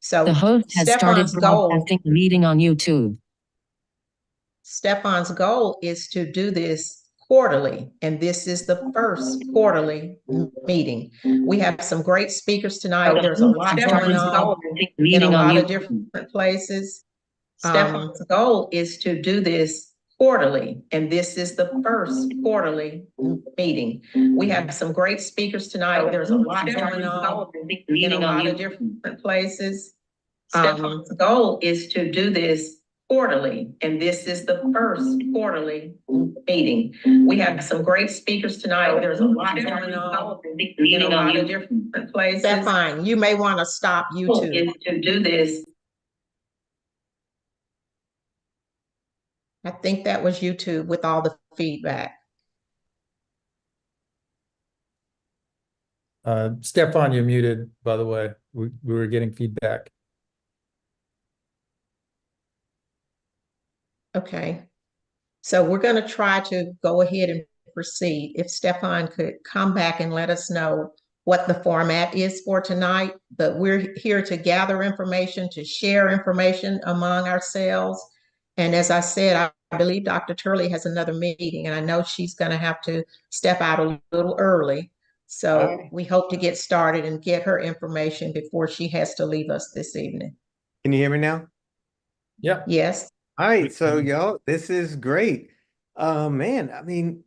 The host has started broadcasting the meeting on YouTube. Stefan's goal is to do this quarterly, and this is the first quarterly meeting. We have some great speakers tonight. There's a lot going on in a lot of different places. Stefan's goal is to do this quarterly, and this is the first quarterly meeting. We have some great speakers tonight. There's a lot going on in a lot of different places. Stefan's goal is to do this quarterly, and this is the first quarterly meeting. We have some great speakers tonight. There's a lot going on in a lot of different places. Stefan, you may want to stop YouTube. To do this. I think that was YouTube with all the feedback. Stefan, you're muted, by the way. We were getting feedback. Okay. So we're going to try to go ahead and proceed. If Stefan could come back and let us know what the format is for tonight, but we're here to gather information, to share information among ourselves. And as I said, I believe Dr. Turley has another meeting, and I know she's going to have to step out a little early. So we hope to get started and get her information before she has to leave us this evening. Can you hear me now? Yeah. Yes. All right. So y'all, this is great. Man, I mean,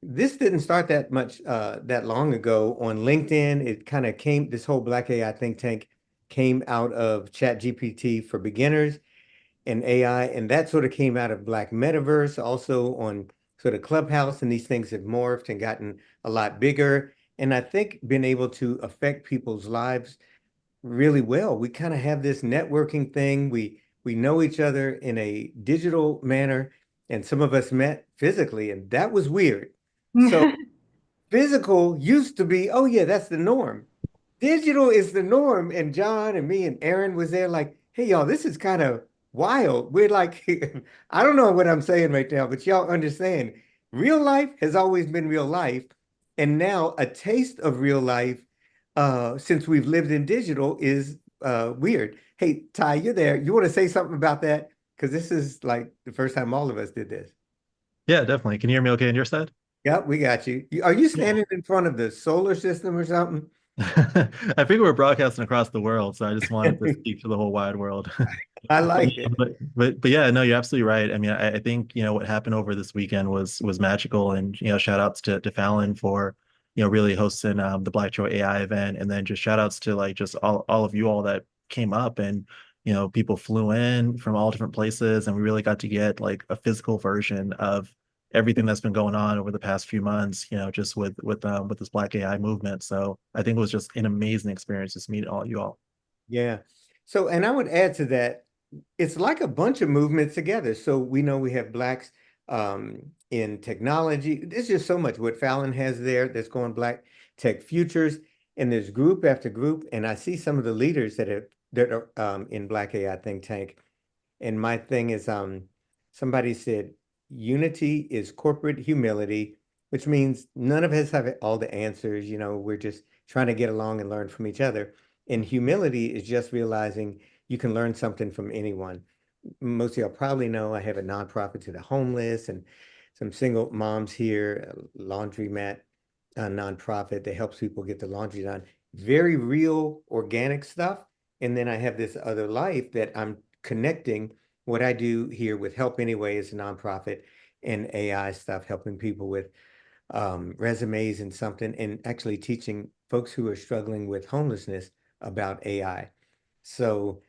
this didn't start that long ago on LinkedIn. It kind of came, this whole Black AI think tank came out of ChatGPT for beginners and AI, and that sort of came out of Black Metaverse, also on sort of Clubhouse, and these things have morphed and gotten a lot bigger. And I think been able to affect people's lives really well. We kind of have this networking thing. We know each other in a digital manner, and some of us met physically, and that was weird. So physical used to be, oh yeah, that's the norm. Digital is the norm. And John and me and Aaron was there like, hey, y'all, this is kind of wild. We're like, I don't know what I'm saying right now, but y'all understand. Real life has always been real life. And now a taste of real life, since we've lived in digital, is weird. Hey, Ty, you're there. You want to say something about that? Because this is like the first time all of us did this. Yeah, definitely. Can you hear me okay on your side? Yep, we got you. Are you standing in front of the solar system or something? I think we're broadcasting across the world, so I just wanted to speak to the whole wide world. I like it. But yeah, no, you're absolutely right. I mean, I think, what happened over this weekend was magical, and, shout outs to Fallon for, really hosting the Black Joy AI event, and then just shout outs to like just all of you all that came up, and, people flew in from all different places, and we really got to get like a physical version of everything that's been going on over the past few months, just with this Black AI movement. So I think it was just an amazing experience to meet all you all. Yeah. So, and I would add to that, it's like a bunch of movements together. So we know we have Blacks in technology. There's just so much what Fallon has there that's going Black Tech Futures, and there's group after group. And I see some of the leaders that are in Black AI think tank. And my thing is, somebody said, unity is corporate humility, which means none of us have all the answers. We're just trying to get along and learn from each other. And humility is just realizing you can learn something from anyone. Most of y'all probably know I have a nonprofit to the homeless and some single moms here, a laundromat nonprofit that helps people get the laundry done. Very real, organic stuff. And then I have this other life that I'm connecting what I do here with Help Anyway is a nonprofit, and AI stuff, helping people with resumes and something, and actually teaching folks who are struggling with homelessness about AI. So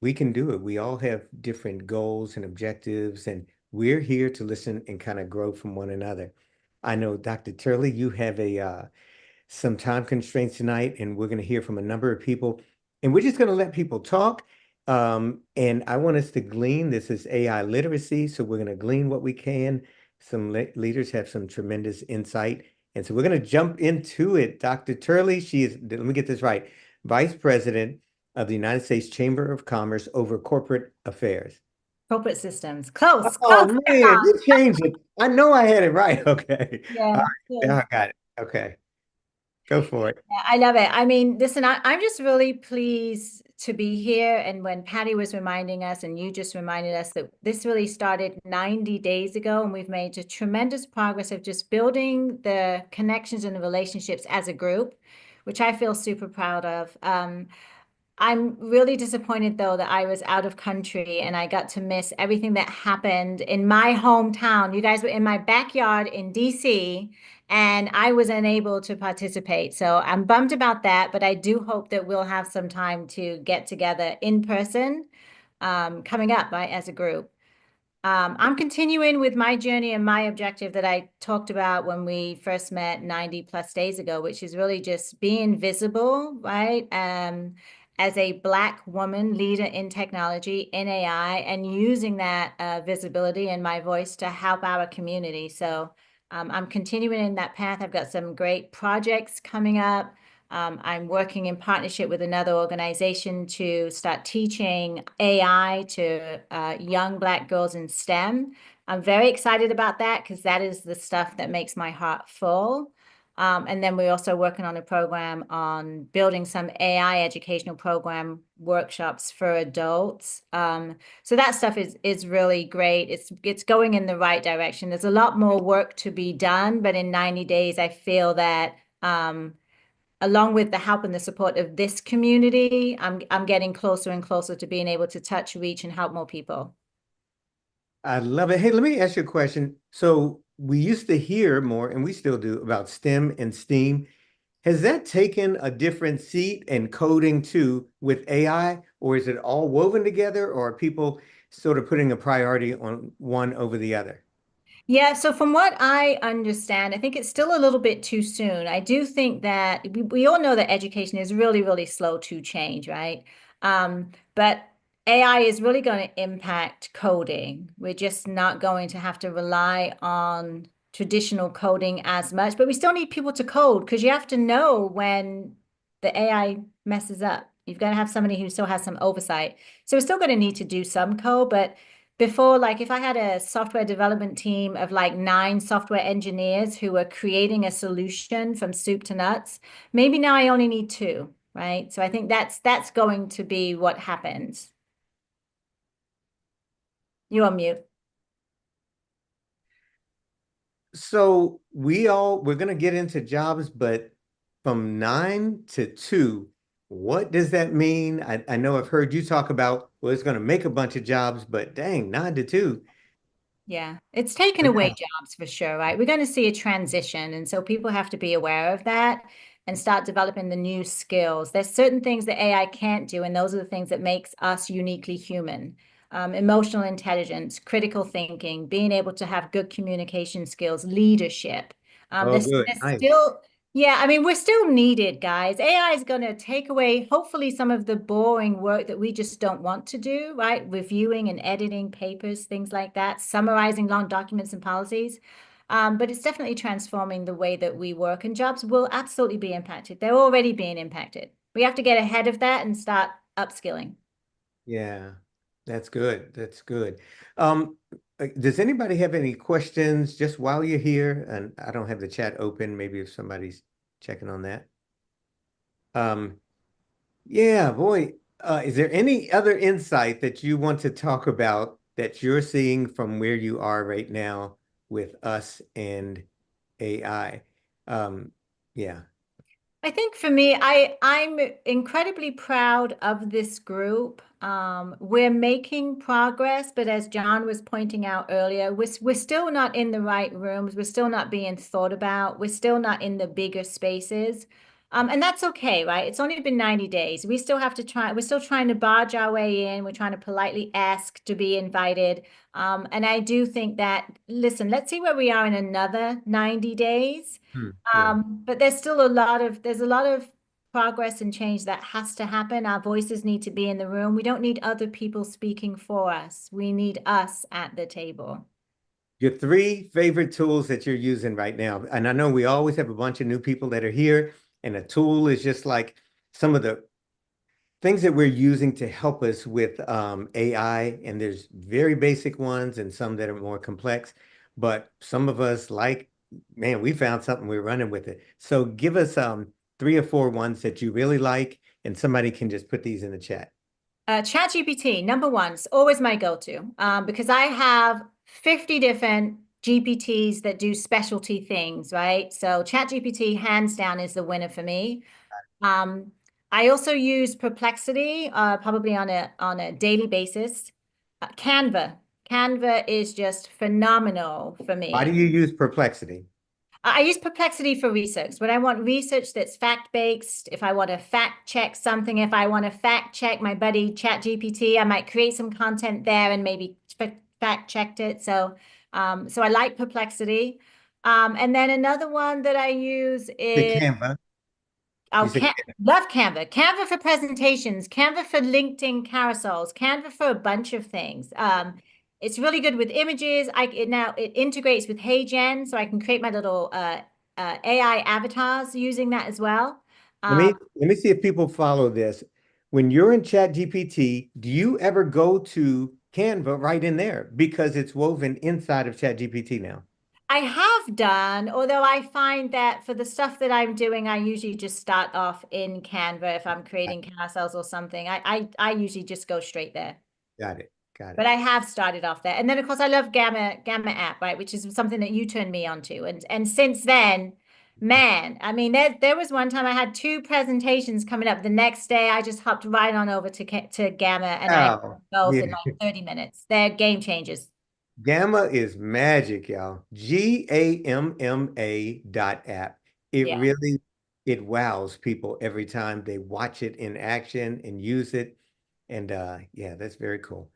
we can do it. We all have different goals and objectives, and we're here to listen and kind of grow from one another. I know, Dr. Turley, you have some time constraints tonight, and we're going to hear from a number of people, and we're just going to let people talk. And I want us to glean. This is AI literacy, so we're going to glean what we can. Some leaders have some tremendous insight, and so we're going to jump into it. Dr. Turley, she is, let me get this right, Vice President of the United States Chamber of Commerce over Corporate Affairs. Corporate systems. Close. Oh, man, you changed it. I know I had it right. Okay. Yeah. Right. I got it. Okay. Go for it. Yeah, I love it. I mean, listen, I'm just really pleased to be here. And when Patty was reminding us, and you just reminded us that this really started 90 days ago, and we've made a tremendous progress of just building the connections and the relationships as a group, which I feel super proud of. I'm really disappointed though that I was out of country and I got to miss everything that happened in my hometown. You guys were in my backyard in DC and I was unable to participate. So I'm bummed about that, but I do hope that we'll have some time to get together in person coming up, right, as a group. I'm continuing with my journey and my objective that I talked about when we first met 90 plus days ago, which is really just being visible, right? As a Black woman leader in technology, in AI, and using that visibility and my voice to help our community. So I'm continuing in that path. I've got some great projects coming up. I'm working in partnership with another organization to start teaching AI to young Black girls in STEM. I'm very excited about that because that is the stuff that makes my heart full. And then we're also working on a program on building some AI educational program workshops for adults. So that stuff is really great. It's going in the right direction. There's a lot more work to be done, but in 90 days, I feel that along with the help and the support of this community, I'm getting closer and closer to being able to touch, reach, and help more people. I love it. Hey, let me ask you a question. So we used to hear more, and we still do, about STEM and STEAM. Has that taken a different seat in coding too with AI, or is it all woven together, or are people sort of putting a priority on one over the other? Yeah, so from what I understand, I think it's still a little bit too soon. I do think that we all know that education is really, really slow to change, right? But AI is really going to impact coding. We're just not going to have to rely on traditional coding as much, but we still need people to code because you have to know when the AI messes up. You've got to have somebody who still has some oversight. So we're still going to need to do some code, but before, like if I had a software development team of like 9 software engineers who were creating a solution from soup to nuts, maybe now I only need 2, right? So I think that's going to be what happens. You're on mute. So we're going to get into jobs, but from 9 to 2, what does that mean? I know I've heard you talk about, well, it's going to make a bunch of jobs, but dang, 9 to 2. Yeah, it's taken away jobs for sure, right? We're going to see a transition. And so people have to be aware of that and start developing the new skills. There's certain things that AI can't do, and those are the things that makes us uniquely human. Emotional intelligence, critical thinking, being able to have good communication skills, leadership. Oh, good. There's Nice. still, yeah, I mean, we're still needed, guys. AI is going to take away, hopefully, some of the boring work that we just don't want to do, right? Reviewing and editing papers, things like that, summarizing long documents and policies. But it's definitely transforming the way that we work, and jobs will absolutely be impacted. They're already being impacted. We have to get ahead of that and start upskilling. Yeah, that's good. That's good. Does anybody have any questions just while you're here? And I don't have the chat open. Maybe if somebody's checking on that. Yeah, boy, is there any other insight that you want to talk about that you're seeing from where you are right now with us and AI? Yeah. I think for me, I'm incredibly proud of this group. We're making progress, but as John was pointing out earlier, we're still not in the right rooms. We're still not being thought about. We're still not in the bigger spaces. And that's okay, right? It's only been 90 days. We still have to try. We're still trying to barge our way in. We're trying to politely ask to be invited. And I do think that, listen, let's see where we are in another 90 days. Yeah. But there's a lot of progress and change that has to happen. Our voices need to be in the room. We don't need other people speaking for us. We need us at the table. Your 3 favorite tools that you're using right now. And I know we always have a bunch of new people that are here, and a tool is just like some of the things that we're using to help us with AI. And there's very basic ones and some that are more complex, but some of us like, man, we found something, we're running with it. So give us 3 or 4 ones that you really like, and somebody can just put these in the chat. ChatGPT, number one, is always my go-to because I have 50 different GPTs that do specialty things, right? So ChatGPT, hands down, is the winner for me. I also use Perplexity, probably on a daily basis. Canva is just phenomenal for me. Why do you use Perplexity? I use Perplexity for research. When I want research that's fact-based, if I want to fact check something, if I want to fact check my buddy ChatGPT, I might create some content there and maybe fact checked it. So I like Perplexity. And then another one that I use The is Canva. love Canva. Canva for presentations, Canva for LinkedIn carousels, Canva for a bunch of things. It's really good with images. It integrates with HeyGen, so I can create my little AI avatars using that as well. Let me see if people follow this. When you're in ChatGPT, do you ever go to Canva right in there because it's woven inside of ChatGPT now? I have done, although I find that for the stuff that I'm doing, I usually just start off in Canva if I'm creating carousels or something. I usually just go straight there. Got it. Got it. But I have started off there. And then of course I love Gamma app, right? Which is something that you turned me on to. And since then, man, I mean, there was one time I had 2 presentations coming up. The next day I just hopped right on over to Gamma and I both in like 30 minutes. They're game changers. Gamma is magic, y'all. GAMMA.app. It wows people every time they watch it in action and use it. And yeah, that's very cool.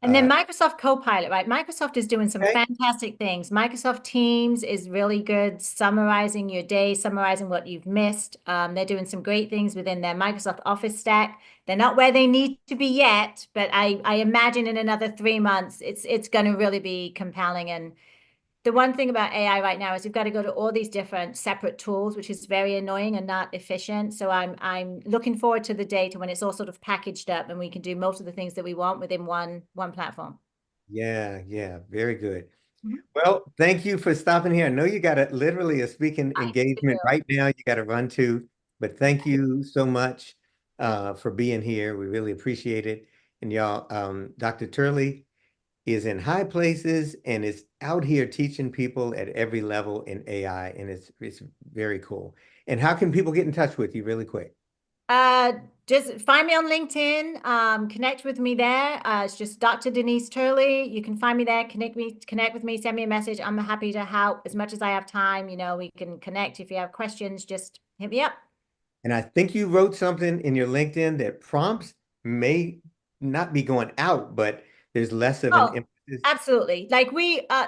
And then Microsoft Copilot, right? Microsoft is doing some fantastic things. Microsoft Teams is really good, summarizing your day, summarizing what you've missed. They're doing some great things within their Microsoft Office stack. They're not where they need to be yet, but I imagine in another 3 months, it's going to really be compelling. And the one thing about AI right now is you've got to go to all these different separate tools, which is very annoying and not efficient. So I'm looking forward to the day to when it's all sort of packaged up and we can do most of the things that we want within one platform. Yeah, very good. Well, thank you for stopping here. I know you got literally a speaking engagement right now you got to run to, but thank you so much for being here. We really appreciate it. And y'all, Dr. Turley is in high places and is out here teaching people at every level in AI, and it's very cool. And how can people get in touch with you really quick? Just find me on LinkedIn, connect with me there. It's just Dr. Denise Turley. You can find me there, connect with me, send me a message. I'm happy to help as much as I have time. You know, we can connect. If you have questions, just hit me up. And I think you wrote something in your LinkedIn that prompts may not be going out, but there's less of an emphasis. Absolutely. Like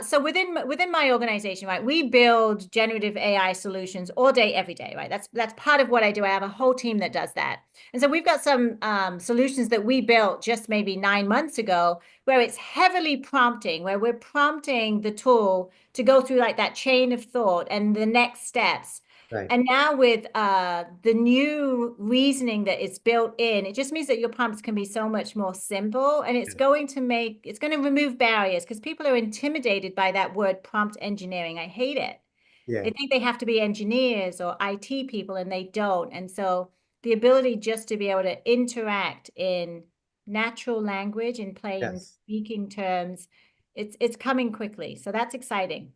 so within my organization, right, we build generative AI solutions all day, every day, right? That's part of what I do. I have a whole team that does that. And so we've got some solutions that we built just maybe 9 months ago where it's heavily prompting, where we're prompting the tool to go through like that chain of thought and the next steps. Right. And now with the new reasoning that is built in, it just means that your prompts can be so much more simple, and it's going to remove barriers because people are intimidated by that word prompt engineering. I hate it. Yeah. They think they have to be engineers or IT people, and they don't. And so the ability just to be able to interact in natural language in plain speaking terms, it's coming quickly. So that's exciting.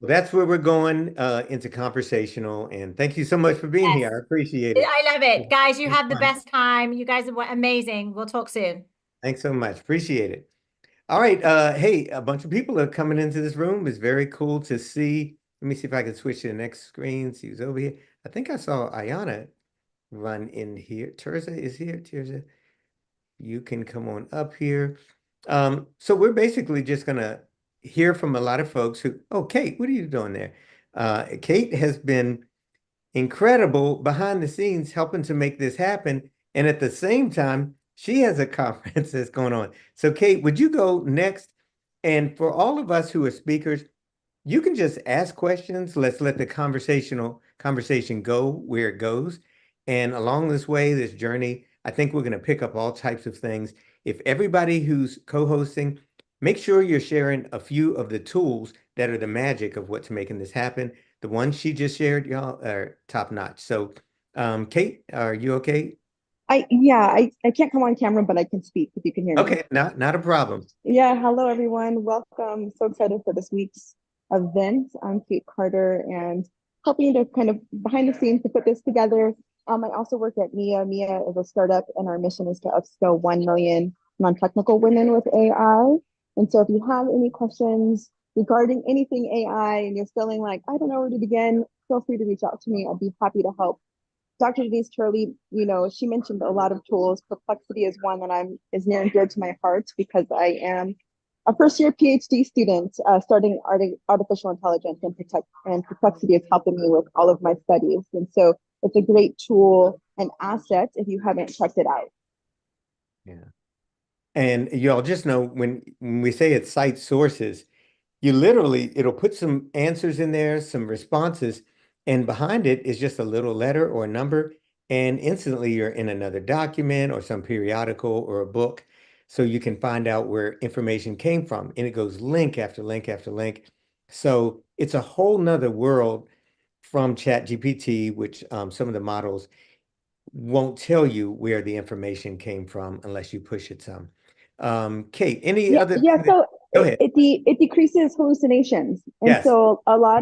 Well, that's where we're going into conversational. And thank you so much for being here. I appreciate it. I love it. Guys, you have the best time. You guys are amazing. We'll talk soon. Thanks so much. Appreciate it. All right. Hey, a bunch of people are coming into this room. It's very cool to see. Let me see if I can switch to the next screen. See who's over here. I think I saw Ayana run in here. Terza is here. Terza, you can come on up here. So we're basically just going to hear from a lot of folks who, Kate, what are you doing there? Kate has been incredible behind the scenes helping to make this happen. And at the same time, she has a conference that's going on. So Kate, would you go next? And for all of us who are speakers, you can just ask questions. Let's let the conversation go where it goes. And along this way, this journey, I think we're going to pick up all types of things. If everybody who's co-hosting, make sure you're sharing a few of the tools that are the magic of what's making this happen. The ones she just shared, y'all, are top notch. So Kate, are you okay? I can't come on camera, but I can speak if you can hear me. Okay, not a problem. Yeah, hello everyone. Welcome. So excited for this week's event. I'm Kate Carter and helping to kind of behind the scenes to put this together. I also work at MIA. MIA is a startup and our mission is to upskill 1 million non-technical women with AI. And so if you have any questions regarding anything AI and you're feeling like, I don't know where to begin, feel free to reach out to me. I'll be happy to help. Dr. Denise Turley, she mentioned a lot of tools. Perplexity is one that is near and dear to my heart because I am a first-year PhD student studying artificial intelligence, and Perplexity is helping me with all of my studies. And so it's a great tool and asset if you haven't checked it out. Yeah. And y'all just know when we say it cites sources, it'll put some answers in there, some responses, and behind it is just a little letter or a number, and instantly you're in another document or some periodical or a book. So you can find out where information came from, and it goes link after link after link. So it's a whole nother world from ChatGPT, which some of the models won't tell you where the information came from unless you push it some. Kate, any other? So Go ahead. it decreases hallucinations. And Yes. so a lot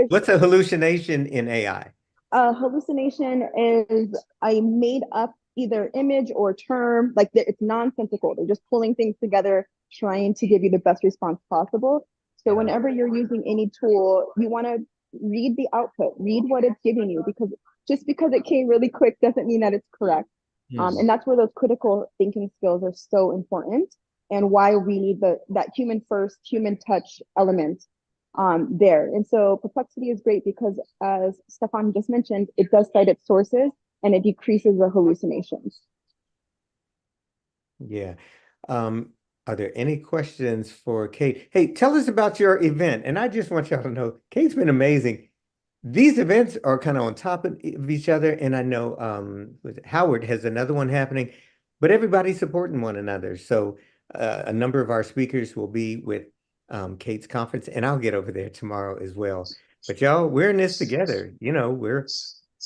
What's a hallucination in AI? Hallucination is a made up either image or term, like it's nonsensical. They're just pulling things together, trying to give you the best response possible. So whenever you're using any tool, you want to read the output, read what it's giving you, because just because it came really quick doesn't mean that it's correct. And that's where those critical thinking skills are so important, and why we need that human first, human touch element there. And so Perplexity is great because, as Stefan just mentioned, it does cite its sources and it decreases the hallucinations. Yeah. Are there any questions for Kate? Hey, tell us about your event. And I just want y'all to know, Kate's been amazing. These events are kind of on top of each other. And I know Howard has another one happening, but everybody's supporting one another. So a number of our speakers will be with Kate's conference, and I'll get over there tomorrow as well. But y'all, we're in this together.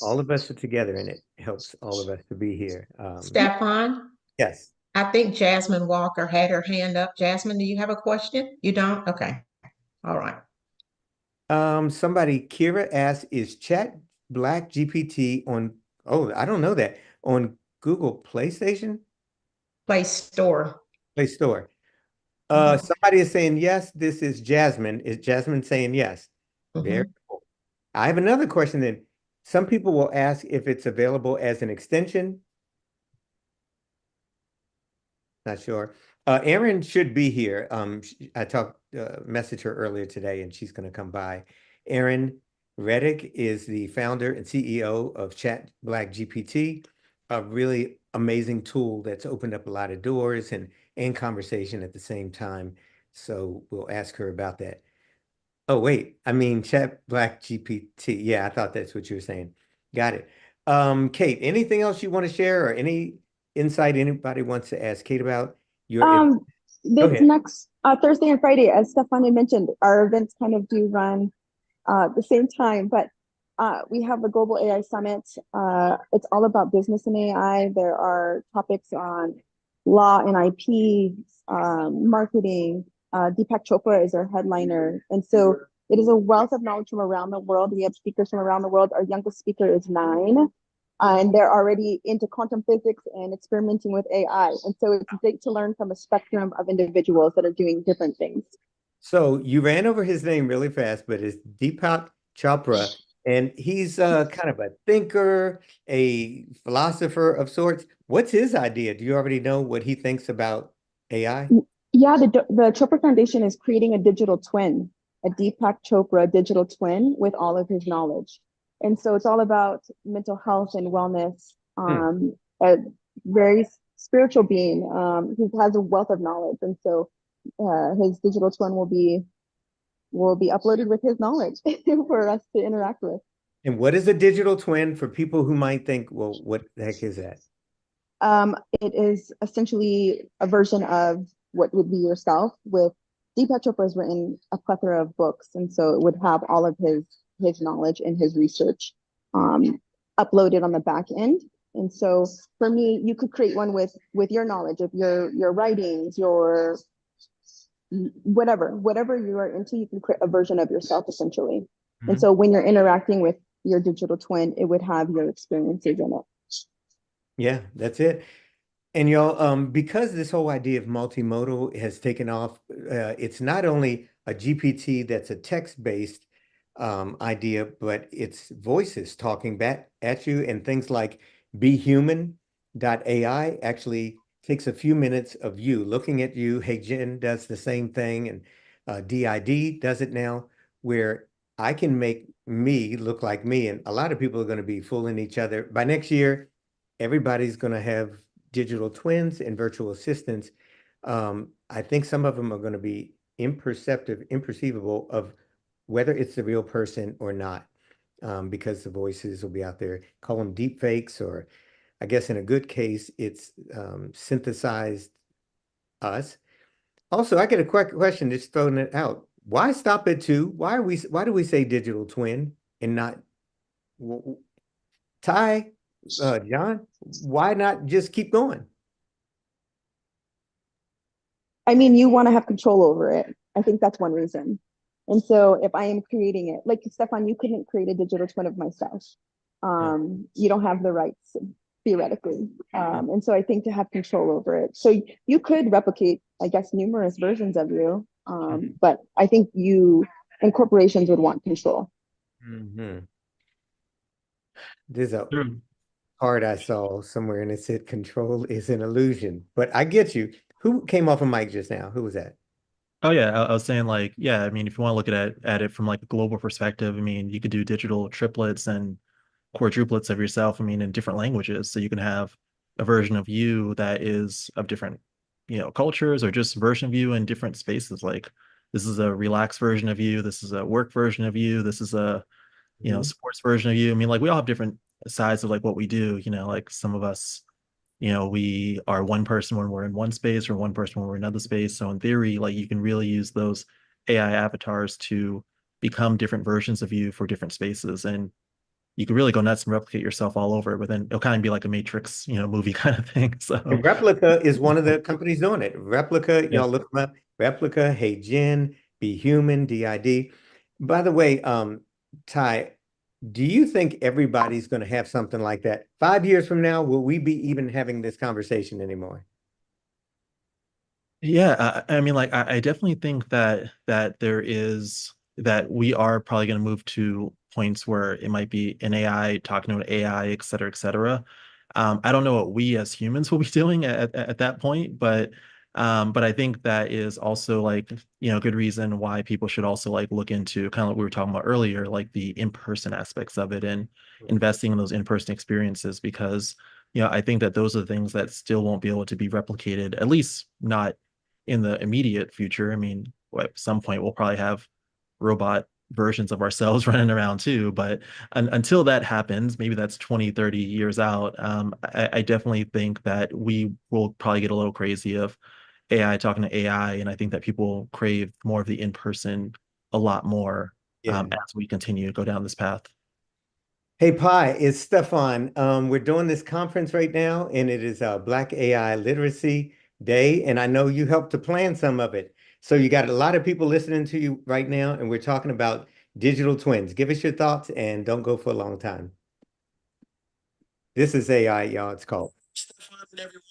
All of us are together, and it helps all of us to be here. Stefan? Yes. I think Jasmine Walker had her hand up. Jasmine, do you have a question? You don't? Okay. All right. Kira asked, is Chat Black GPT on, I don't know that, on Google PlayStation? Play Store. Play Store. Somebody is saying yes. This is Jasmine. Is Jasmine saying yes? Very cool. I have another question then. Some people will ask if it's available as an extension. Not sure. Erin should be here. I messaged her earlier today, and she's going to come by. Erin Reddick is the founder and CEO of Chat Black GPT, a really amazing tool that's opened up a lot of doors and conversation at the same time. So we'll ask her about that. Oh, wait, I mean, Chat Black GPT. Yeah, I thought that's what you were saying. Got it. Kate, anything else you want to share or any insight anybody wants to ask Kate about your this next Thursday and Friday, as Stefan had mentioned, our events kind of do run the same time, but we have the Global AI Summit. It's all about business and AI. There are topics on law and IP, marketing. Deepak Chopra is our headliner. And so it is a wealth of knowledge from around the world. We have speakers from around the world. Our youngest speaker is 9. And they're already into quantum physics and experimenting with AI. And so it's great to learn from a spectrum of individuals that are doing different things. So you ran over his name really fast, but it's Deepak Chopra. And he's kind of a thinker, a philosopher of sorts. What's his idea? Do you already know what he thinks about AI? Yeah, the Chopra Foundation is creating a digital twin, a Deepak Chopra digital twin with all of his knowledge. And so it's all about mental health and wellness. A very spiritual being who has a wealth of knowledge. And so his digital twin will be uploaded with his knowledge for us to interact with. And what is a digital twin for people who might think, well, what the heck is that? It is essentially a version of what would be yourself. With Deepak Chopra has written a plethora of books, and so it would have all of his knowledge and his research uploaded on the back end. And so for me, you could create one with your knowledge of your writings, your whatever you are into, you can create a version of yourself essentially. Mhm. And so when you're interacting with your digital twin, it would have your experiences in it. Yeah, that's it. And y'all, because this whole idea of multimodal has taken off, it's not only a GPT that's a text-based idea, but it's voices talking back at you, and things like BeHuman.ai actually takes a few minutes of you looking at you. Hey Jen does the same thing, and DID does it now, where I can make me look like me, and a lot of people are going to be fooling each other. By next year, everybody's going to have digital twins and virtual assistants. I think some of them are going to be imperceivable of whether it's the real person or not, because the voices will be out there. Call them deep fakes, or I guess in a good case, it's synthesized us. Also, I get a quick question, just throwing it out. Why stop at 2? Why do we say digital twin and not Ty, John? Why not just keep going? I mean, you want to have control over it. I think that's one reason. And so if I am creating it, like Stefan, you couldn't create a digital twin of myself. You don't have the rights theoretically. And so I think to have control over it. So you could replicate, I guess, numerous versions of you. But I think you and corporations would want control. Mm-hmm. There's a True. part I saw somewhere and it said control is an illusion, but I get you. Who came off a mic just now? Who was that? Oh yeah, I was saying like, yeah, I mean, if you want to look at it from like a global perspective, I mean, you could do digital triplets and quadruplets of yourself, I mean, in different languages. So you can have a version of you that is of different, cultures, or just a version of you in different spaces. Like this is a relaxed version of you, this is a work version of you, this is a, sports version of you. I mean, like we all have different sides of like what we do, like some of us, we are one person when we're in one space, or one person when we're in another space. So in theory, like you can really use those AI avatars to become different versions of you for different spaces. And you can really go nuts and replicate yourself all over, but then it'll kind of be like a Matrix, movie kind of thing. So And Replica is one of the companies doing it. Replica, Yeah. y'all look them up. Replica, Hey Jen, BeHuman, DID. By the way, Ty, do you think everybody's going to have something like that? 5 years from now, will we be even having this conversation anymore? Yeah, I mean, like I definitely think that we are probably going to move to points where it might be an AI talking to an AI, et cetera, et cetera. I don't know what we as humans will be doing at that point, but I think that is also like, good reason why people should also like look into kind of what we were talking about earlier, like the in-person aspects of it, and investing in those in-person experiences, because, I think that those are the things that still won't be able to be replicated, at least not in the immediate future. I mean, at some point we'll probably have robot versions of ourselves running around too, but until that happens, maybe that's 20, 30 years out. I definitely think that we will probably get a little crazy of AI talking to AI, and I think that people crave more of the in-person a lot more, Yeah. as we continue to go down this path. Hey, Pi, it's Stefan. We're doing this conference right now, and it is Black AI Literacy Day, and I know you helped to plan some of it. So you got a lot of people listening to you right now, and we're talking about digital twins. Give us your thoughts, and don't go for a long time. This is AI, y'all. It's called. Stefan and everyone.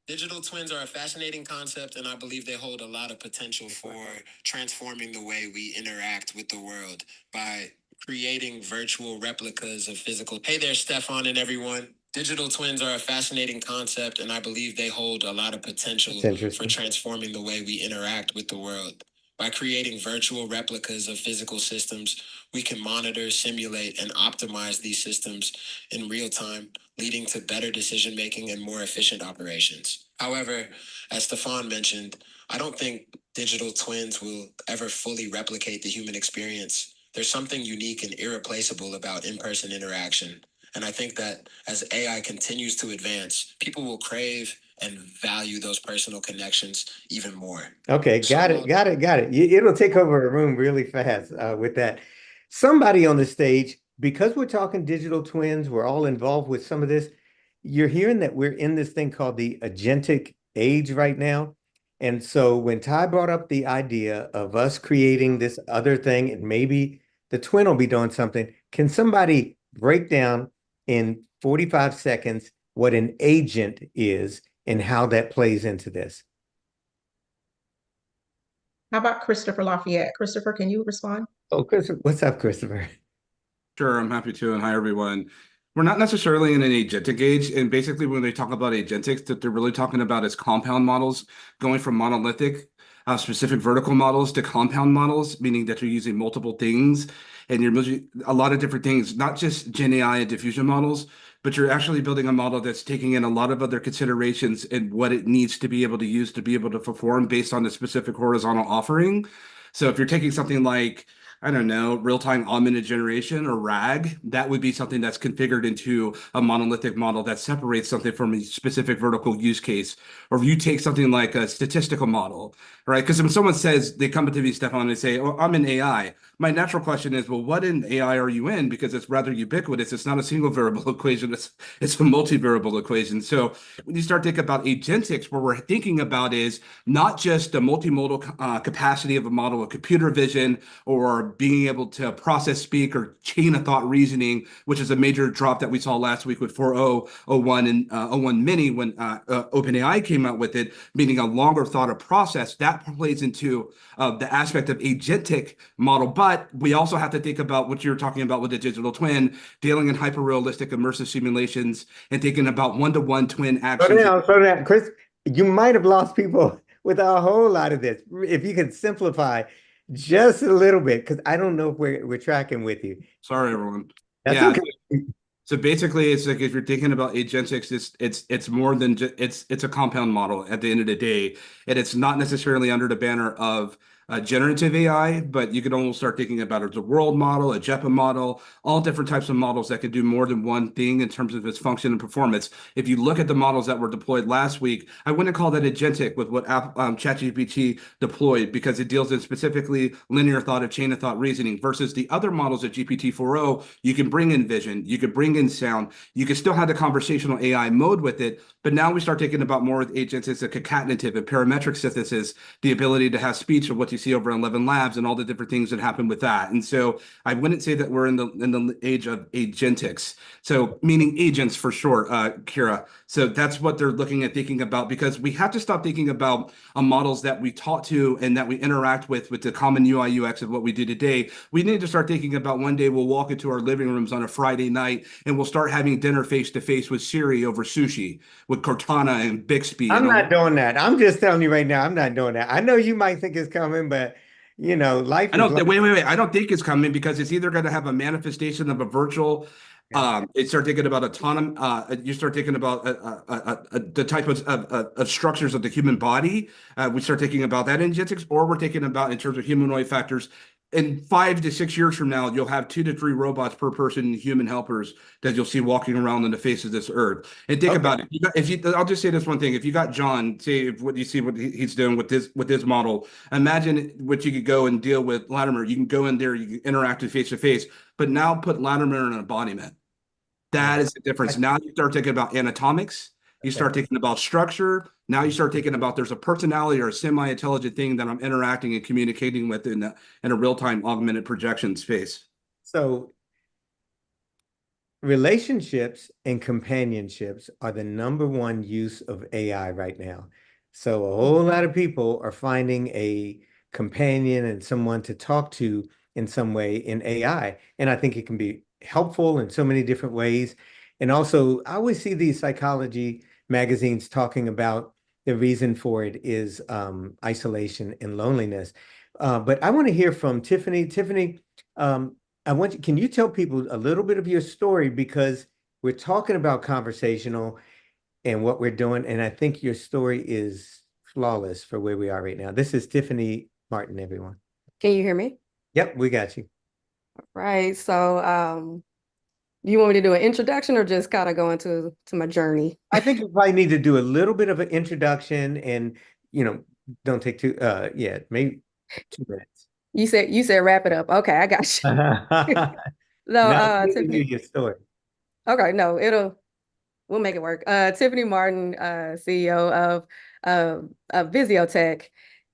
Digital twins are a fascinating concept, and I believe they hold a lot of potential for transforming the way we interact with the world by creating virtual replicas of physical. Hey there, Stefan and everyone. Digital twins are a fascinating concept, and I believe they hold a lot of potential for transforming the way we interact with the world. By creating virtual replicas of physical systems, we can monitor, simulate, and optimize these systems in real time, leading to better decision-making and more efficient operations. However, as Stefan mentioned, I don't think digital twins will ever fully replicate the human experience. There's something unique and irreplaceable about in-person interaction. And I think that as AI continues to advance, people will crave and value those personal connections even more. Okay, got it. It'll take over a room really fast with that. Somebody on the stage, because we're talking digital twins, we're all involved with some of this. You're hearing that we're in this thing called the agentic age right now. And so when Ty brought up the idea of us creating this other thing, and maybe the twin will be doing something, can somebody break down in 45 seconds what an agent is and how that plays into this? How about Christopher Lafayette? Christopher, can you respond? Oh, Christopher, what's up, Christopher? Sure, I'm happy to, and hi everyone. We're not necessarily in an agentic age, and basically when they talk about agentics, that they're really talking about is compound models, going from monolithic, specific vertical models to compound models, meaning that you're using multiple things, and you're using a lot of different things, not just Gen AI and diffusion models, but you're actually building a model that's taking in a lot of other considerations and what it needs to be able to use to be able to perform based on the specific horizontal offering. So if you're taking something like, I don't know, real-time augmented generation or RAG, that would be something that's configured into a monolithic model that separates something from a specific vertical use case. Or if you take something like a statistical model, right? Because when someone says, they come to me, Stefan, and they say, oh, I'm in AI. My natural question is, well, what in AI are you in? Because it's rather ubiquitous. It's not a single variable equation. It's a multi-variable equation. So when you start thinking about agentics, what we're thinking about is not just the multimodal capacity of a model of computer vision or being able to process speak or chain of thought reasoning, which is a major drop that we saw last week with 4.0.01 and 01 mini when OpenAI came out with it, meaning a longer thought of process. That plays into the aspect of agentic model. But we also have to think about what you're talking about with the digital twin, dealing in hyper-realistic immersive simulations and thinking about one-to-one twin actions. Slow down, Chris, you might have lost people with a whole lot of this. If you could simplify just a little bit, because I don't know if we're tracking with you. Sorry, everyone. That's yeah. Okay. So basically, it's like if you're thinking about agentics, it's more than just it's a compound model at the end of the day, and it's not necessarily under the banner of generative AI, but you could almost start thinking about it as a world model, a JEPA model, all different types of models that could do more than one thing in terms of its function and performance. If you look at the models that were deployed last week, I wouldn't call that agentic with what ChatGPT deployed, because it deals in specifically linear thought of chain of thought reasoning versus the other models of GPT-4o. You can bring in vision, you could bring in sound, you can still have the conversational AI mode with it, but now we start thinking about more with agents as a concatenative and parametric synthesis, the ability to have speech of what you see over 11 Labs and all the different things that happen with that. And so I wouldn't say that we're in the age of agentics. So meaning agents for short, Kira. So that's what they're looking at thinking about, because we have to stop thinking about models that we talk to and that we interact with the common UI UX of what we do today. We need to start thinking about one day we'll walk into our living rooms on a Friday night and we'll start having dinner face to face with Siri over sushi, with Cortana and Bixby. I'm not doing that. I'm just telling you right now, I'm not doing that. I know you might think it's coming, but you know, life. Wait. I don't think it's coming, because it's either going to have a manifestation of a virtual. You start thinking about autonomous. You start thinking about the type of structures of the human body. We start thinking about that in agentics, or we're thinking about in terms of humanoid factors. In 5 to 6 years from now, you'll have 2 to 3 robots per person, human helpers, that you'll see walking around on the face of this earth. And think about it. I'll just say this one thing. If you got John, say what you see what he's doing with this model, imagine what you could go and deal with Latimer. You can go in there, you can interact with face to face, but now put Latimer in an embodiment. That is the difference. Now you start thinking about anatomics. You start thinking about structure. Now you start thinking about there's a personality or a semi-intelligent thing that I'm interacting and communicating with in a real-time augmented projection space. So relationships and companionships are the #1 use of AI right now. So a whole lot of people are finding a companion and someone to talk to in some way in AI. And I think it can be helpful in so many different ways. And also, I always see these psychology magazines talking about the reason for it is isolation and loneliness. But I want to hear from Tiffany. Tiffany, can you tell people a little bit of your story, because we're talking about conversational and what we're doing, and I think your story is flawless for where we are right now. This is Tiffany Martin, everyone. Can you hear me? Yep, we got you. Right. So do you want me to do an introduction or just kind of go into my journey? I think you probably need to do a little bit of an introduction, and don't take maybe 2 minutes. You said wrap it up. Okay, I got you. No, Now, hear Tiffany. your story. Okay, no, we'll make it work. Tiffany Martin, CEO of Visiotech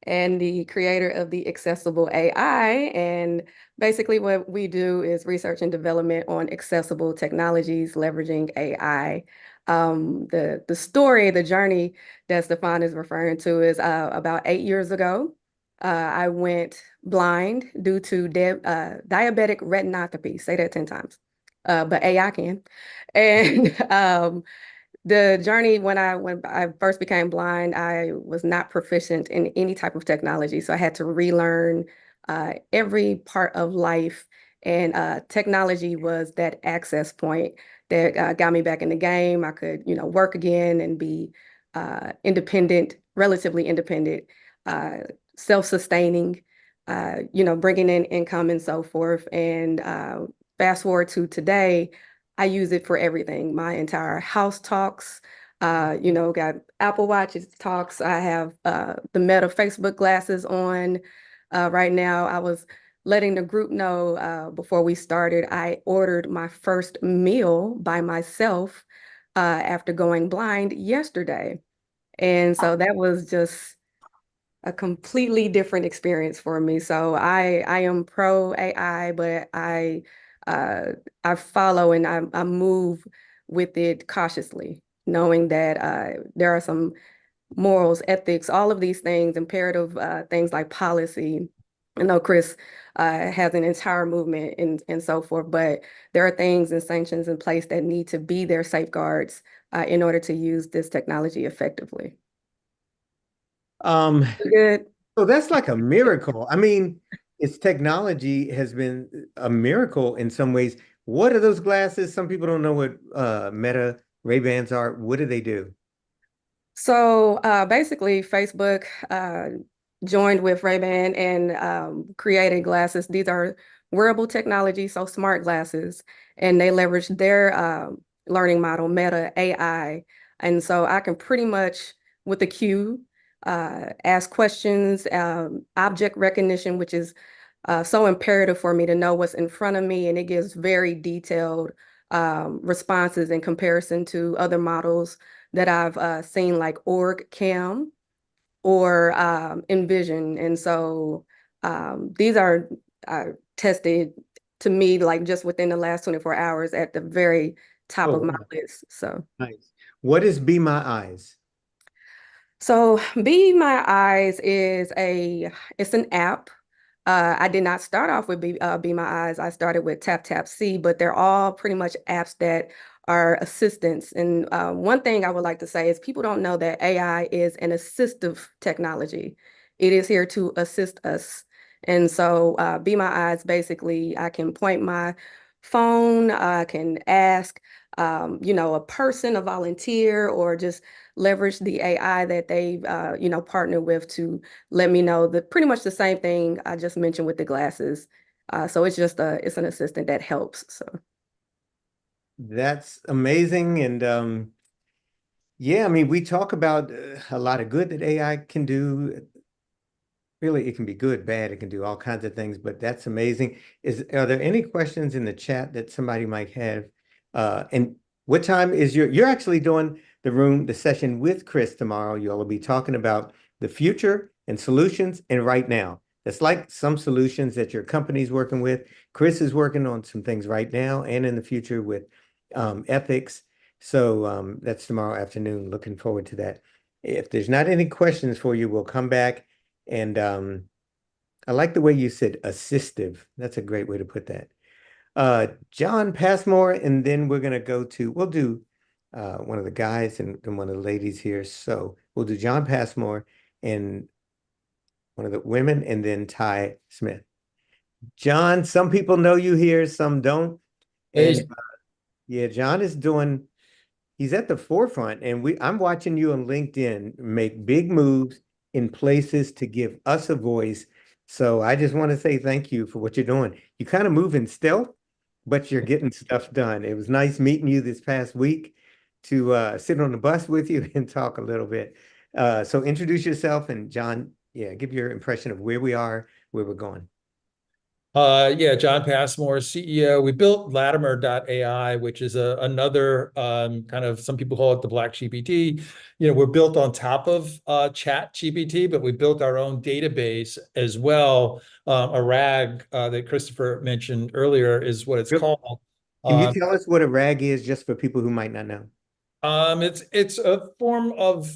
and the creator of the Accessible AI. And basically what we do is research and development on accessible technologies leveraging AI. The story, the journey that Stefan is referring to is about 8 years ago. I went blind due to diabetic retinopathy. Say that 10 times, but AI can. And the journey when I first became blind, I was not proficient in any type of technology. So I had to relearn every part of life. And technology was that access point that got me back in the game. I could, work again and be independent, relatively independent, self-sustaining, bringing in income and so forth. And fast forward to today, I use it for everything. My entire house talks, got Apple Watches talks. I have the Meta Facebook glasses on right now. I was letting the group know before we started, I ordered my first meal by myself after going blind yesterday. And so that was just a completely different experience for me. So I am pro AI, but I follow and I move with it cautiously, knowing that there are some morals, ethics, all of these things, imperative things like policy. I know Chris has an entire movement and so forth, but there are things and sanctions in place that need to be their safeguards in order to use this technology effectively. Good. So that's like a miracle. I mean, its technology has been a miracle in some ways. What are those glasses? Some people don't know what Meta Ray-Bans are. What do they do? So basically, Facebook joined with Ray-Ban and created glasses. These are wearable technology, so smart glasses, and they leverage their learning model, Meta AI. And so I can pretty much, with a cue, ask questions, object recognition, which is so imperative for me to know what's in front of me, and it gives very detailed responses in comparison to other models that I've seen, like OrgCam or Envision. And so these are tested to me like just within the last 24 hours at the very top of my list. So nice. What is Be My Eyes? So Be My Eyes is it's an app. I did not start off with Be My Eyes. I started with TapTapSee, but they're all pretty much apps that are assistants. And one thing I would like to say is people don't know that AI is an assistive technology. It is here to assist us. And so Be My Eyes, basically, I can point my phone, I can ask, a person, a volunteer, or just leverage the AI that they've, partnered with to let me know that pretty much the same thing I just mentioned with the glasses. So it's just it's an assistant that helps. So that's amazing. And yeah, I mean, we talk about a lot of good that AI can do. Really, it can be good, bad, it can do all kinds of things, but that's amazing. Are there any questions in the chat that somebody might have? And what time is you're actually doing the session with Chris tomorrow. You'll be talking about the future and solutions and right now. It's like some solutions that your company's working with. Chris is working on some things right now and in the future with ethics. So that's tomorrow afternoon. Looking forward to that. If there's not any questions for you, we'll come back. And I like the way you said assistive. That's a great way to put that. John Passmore, and then we're going to we'll do one of the guys and one of the ladies here. So we'll do John Passmore and one of the women, and then Ty Smith. John, some people know you here, some don't. And yeah, John is he's at the forefront, and I'm watching you on LinkedIn make big moves in places to give us a voice. So I just want to say thank you for what you're doing. You kind of move in stealth, but you're getting stuff done. It was nice meeting you this past week to sit on the bus with you and talk a little bit. So introduce yourself, and John, yeah, give your impression of where we are, where we're going. Yeah, John Passmore, CEO. We built Latimer.ai, which is another kind of, some people call it the Black GPT. We're built on top of Chat GPT, but we built our own database as well. A RAG that Christopher mentioned earlier is what it's Yep. called. Can you tell us what a RAG is, just for people who might not know? It's a form of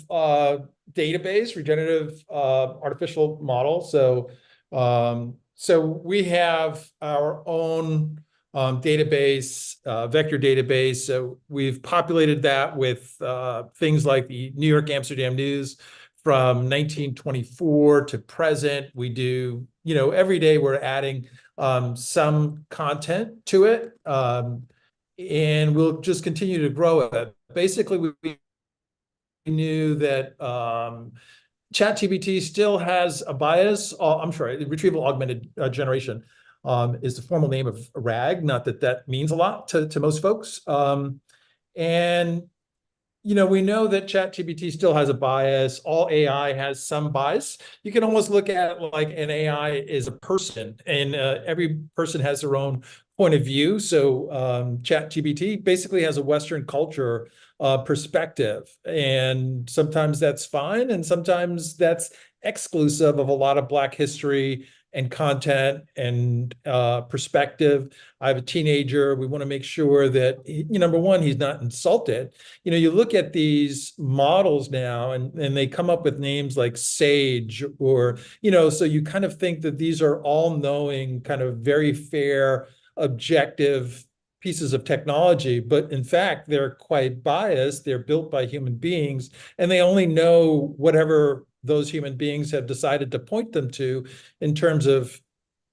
database, regenerative artificial model. So we have our own database, vector database. So we've populated that with things like the New York Amsterdam News from 1924 to present. We do, every day we're adding some content to it. And we'll just continue to grow it. Basically, we knew that ChatGPT still has a bias. I'm sorry, retrieval augmented generation is the formal name of RAG. Not that that means a lot to most folks. And we know that ChatGPT still has a bias. All AI has some bias. You can almost look at it like an AI is a person, and every person has their own point of view. So ChatGPT basically has a Western culture perspective, and sometimes that's fine, and sometimes that's exclusive of a lot of Black history and content and perspective. I have a teenager. We want to make sure that, number one, he's not insulted. You look at these models now and they come up with names like Sage or, so you kind of think that these are all knowing, kind of very fair, objective pieces of technology, but in fact, they're quite biased. They're built by human beings, and they only know whatever those human beings have decided to point them to in terms of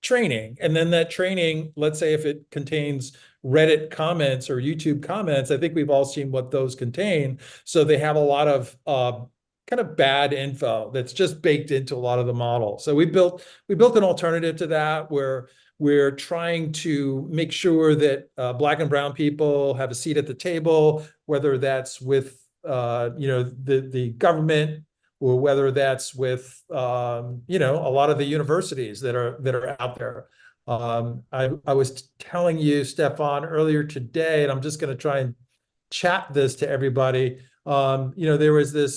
training. And then that training, let's say if it contains Reddit comments or YouTube comments, I think we've all seen what those contain. So they have a lot of kind of bad info that's just baked into a lot of the model. So we built an alternative to that, where we're trying to make sure that Black and brown people have a seat at the table, whether that's with the government, or whether that's with a lot of the universities that are out there. I was telling you, Stefan, earlier today, and I'm just going to try and chat this to everybody. There was a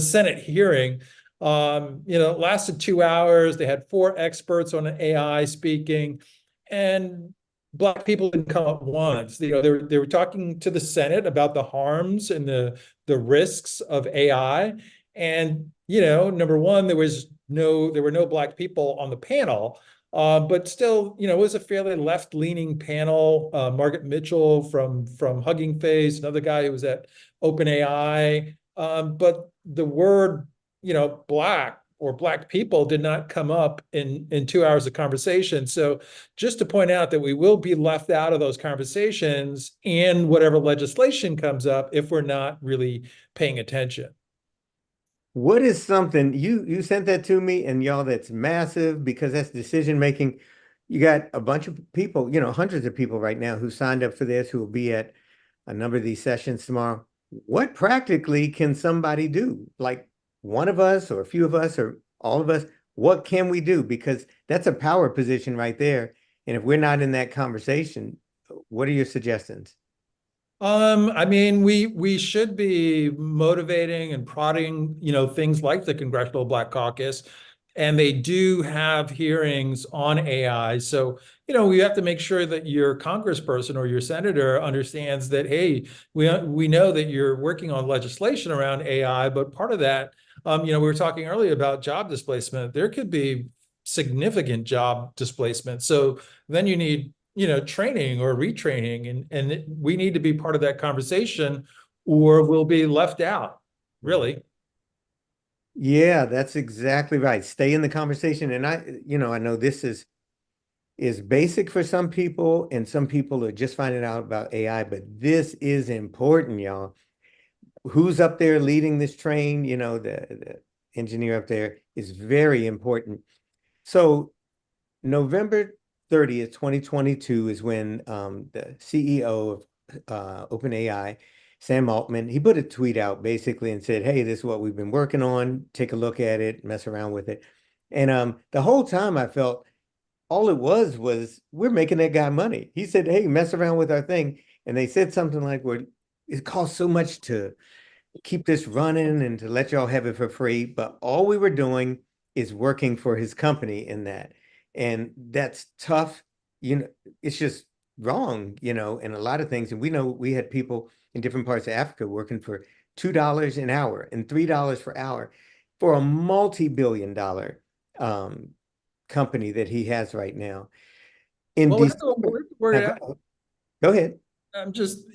Senate hearing. It lasted 2 hours. They had 4 experts on AI speaking, and Black people didn't come up once. They were talking to the Senate about the harms and the risks of AI. And number one, there were no Black people on the panel, but still, it was a fairly left-leaning panel. Margaret Mitchell from Hugging Face, another guy who was at OpenAI, but the word Black or Black people did not come up in 2 hours of conversation. So just to point out that we will be left out of those conversations and whatever legislation comes up if we're not really paying attention. What is something you sent that to me, and y'all, that's massive, because that's decision making. You got a bunch of people, hundreds of people right now who signed up for this, who will be at a number of these sessions tomorrow. What practically can somebody do? Like one of us or a few of us or all of us, what can we do? Because that's a power position right there. And if we're not in that conversation, what are your suggestions? I mean, we should be motivating and prodding, things like the Congressional Black Caucus, and they do have hearings on AI. So, we have to make sure that your congressperson or your senator understands that, hey, we know that you're working on legislation around AI, but part of that, we were talking earlier about job displacement. There could be significant job displacement. So then you need, training or retraining, and we need to be part of that conversation, or we'll be left out, really. Yeah, that's exactly right. Stay in the conversation. And I know this is basic for some people, and some people are just finding out about AI, but this is important, y'all. Who's up there leading this train? The engineer up there is very important. So November 30th, 2022 is when the CEO of OpenAI, Sam Altman, he put a tweet out basically and said, hey, this is what we've been working on. Take a look at it, mess around with it. And the whole time I felt all it was we're making that guy money. He said, hey, mess around with our thing. And they said something like, well, it costs so much to keep this running and to let y'all have it for free. But all we were doing is working for his company in that. And that's tough. It's just wrong, in a lot of things. And we know we had people in different parts of Africa working for $2 an hour and $3 per hour for a multi-billion-dollar company that he has right now. Well, go ahead. I'm just,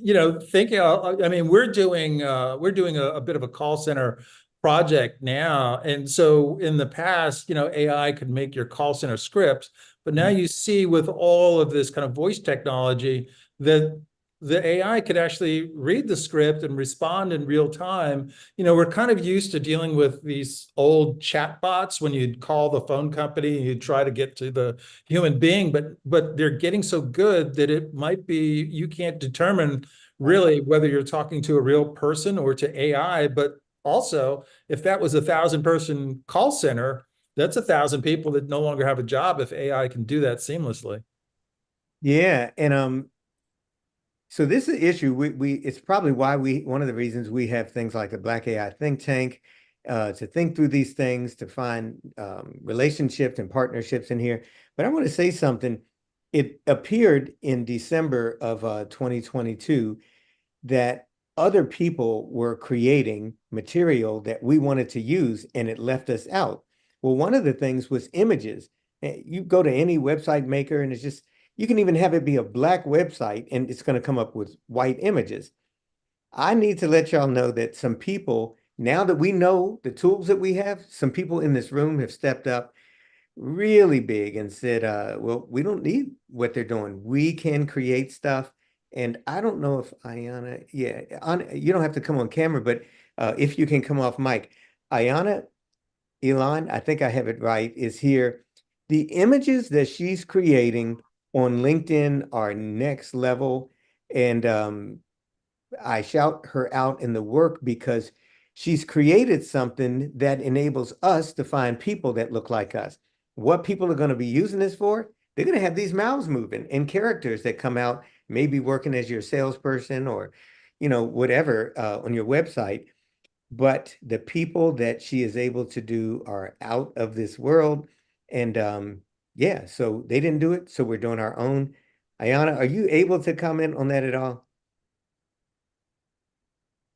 thinking, I mean, we're doing a bit of a call center project now. And so in the past, AI could make your call center scripts, but now you see with all of this kind of voice technology that the AI could actually read the script and respond in real time. We're kind of used to dealing with these old chat bots when you'd call the phone company and you'd try to get to the human being, but they're getting so good that it might be, you can't determine really whether you're talking to a real person or to AI. But also, if that was 1,000-person call center, that's 1,000 people that no longer have a job if AI can do that seamlessly. Yeah, and so this is an issue. It's probably why one of the reasons we have things like the Black AI think tank to think through these things, to find relationships and partnerships in here. But I want to say something. It appeared in December of 2022 that other people were creating material that we wanted to use, and it left us out. Well, one of the things was images. You go to any website maker, and it's just, you can even have it be a Black website and it's going to come up with white images. I need to let y'all know that some people, now that we know the tools that we have, some people in this room have stepped up really big and said, well, we don't need what they're doing. We can create stuff. And I don't know if Ayana, you don't have to come on camera, but if you can come off mic, Ayana Elon, I think I have it right, is here. The images that she's creating on LinkedIn are next level. And I shout her out in the work because she's created something that enables us to find people that look like us. What people are going to be using this for? They're going to have these mouths moving and characters that come out, maybe working as your salesperson or, whatever on your website. But the people that she is able to do are out of this world. And yeah, so they didn't do it, so we're doing our own. Ayana, are you able to comment on that at all?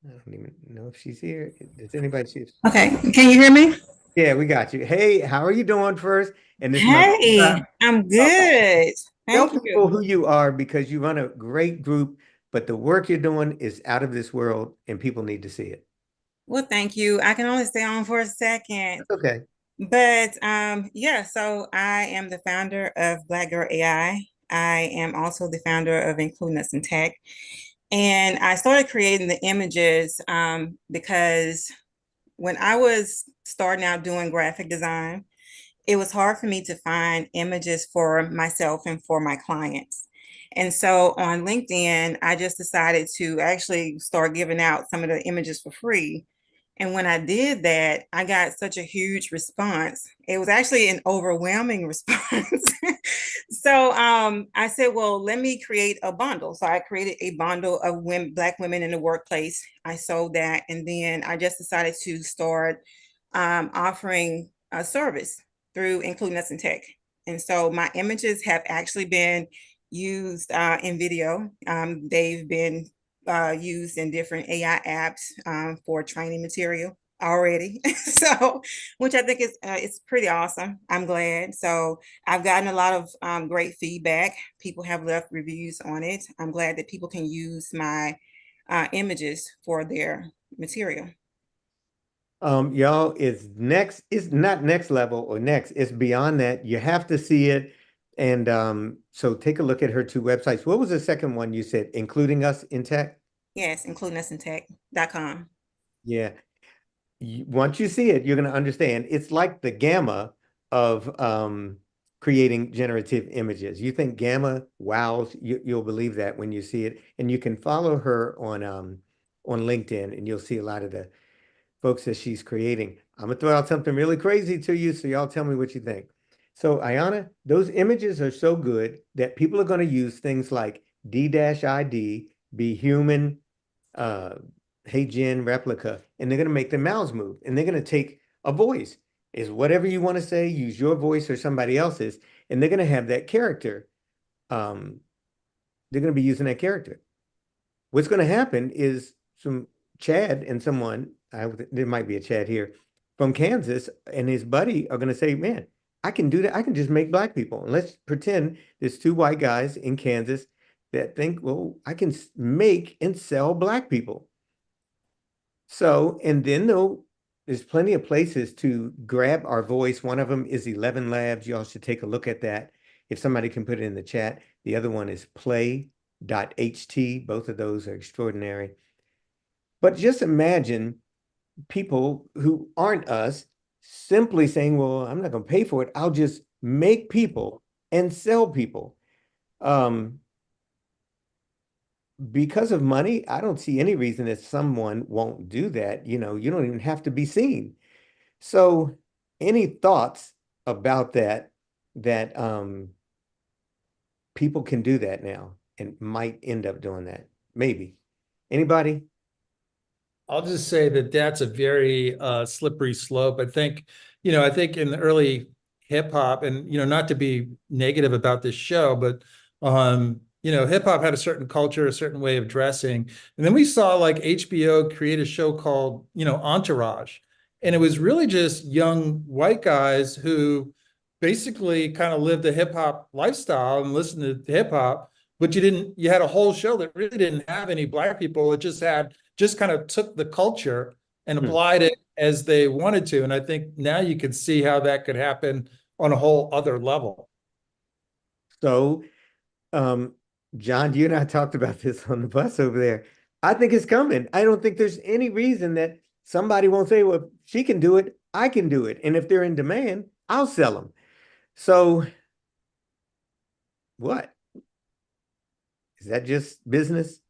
I don't even know if she's here. Does anybody see us? Okay, can you hear me? Yeah, we got you. Hey, how are you doing first? And this Hey, I'm good. Tell Thank people you. who you are, because you run a great group, but the work you're doing is out of this world and people need to see it. Well, thank you. I can only stay on for a second. That's okay. But yeah, so I am the founder of Black Girl AI. I am also the founder of Including Us in Tech. And I started creating the images because when I was starting out doing graphic design, it was hard for me to find images for myself and for my clients. And so on LinkedIn, I just decided to actually start giving out some of the images for free. And when I did that, I got such a huge response. It was actually an overwhelming response. So I said, well, let me create a bundle. So I created a bundle of Black women in the workplace. I sold that. And then I just decided to start offering a service through Including Us in Tech. And so my images have actually been used in video. They've been used in different AI apps for training material already. So, which I think is it's pretty awesome. I'm glad. So I've gotten a lot of great feedback. People have left reviews on it. I'm glad that people can use my images for their material. Y'all, it's not next level or next, it's beyond that. You have to see it. And so take a look at her 2 websites. What was the second one you said? Including Us in Tech? Yes, includingusintech.com. Yeah. Once you see it, you're going to understand. It's like the gamma of creating generative images. You think gamma wows, you'll believe that when you see it. And you can follow her on LinkedIn, and you'll see a lot of the folks that she's creating. I'm gonna throw out something really crazy to you, so y'all tell me what you think. So Ayana, those images are so good that people are gonna use things like D-ID, Be Human, Hey Jen, Replica, and they're gonna make their mouths move, and they're gonna take a voice. Is whatever you want to say, use your voice or somebody else's, and they're gonna have that character. They're gonna be using that character. What's gonna happen is some Chad and someone, there might be a Chad here, from Kansas and his buddy are gonna say, man, I can do that. I can just make black people. And let's pretend there's two white guys in Kansas that think, well, I can make and sell black people. So, and then there's plenty of places to grab our voice. One of them is 11 Labs. Y'all should take a look at that. If somebody can put it in the chat. The other one is play.ht. Both of those are extraordinary. But just imagine people who aren't us simply saying, well, I'm not going to pay for it. I'll just make people and sell people. Because of money, I don't see any reason that someone won't do that. You know, you don't even have to be seen. So any thoughts about that people can do that now and might end up doing that? Maybe. Anybody? I'll just say that that's a very slippery slope. I think in the early hip hop, and, not to be negative about this show, but, hip hop had a certain culture, a certain way of dressing. And then we saw like HBO create a show called, Entourage. And it was really just young white guys who basically kind of lived the hip hop lifestyle and listened to hip hop, but you had a whole show that really didn't have any black people. It just kind of took the culture and applied it as they wanted to. And I think now you can see how that could happen on a whole other level. So, John, you and I talked about this on the bus over there. I think it's coming. I don't think there's any reason that somebody won't say, well, she can do it, I can do it. And if they're in demand, I'll sell them. So what? Is that just business?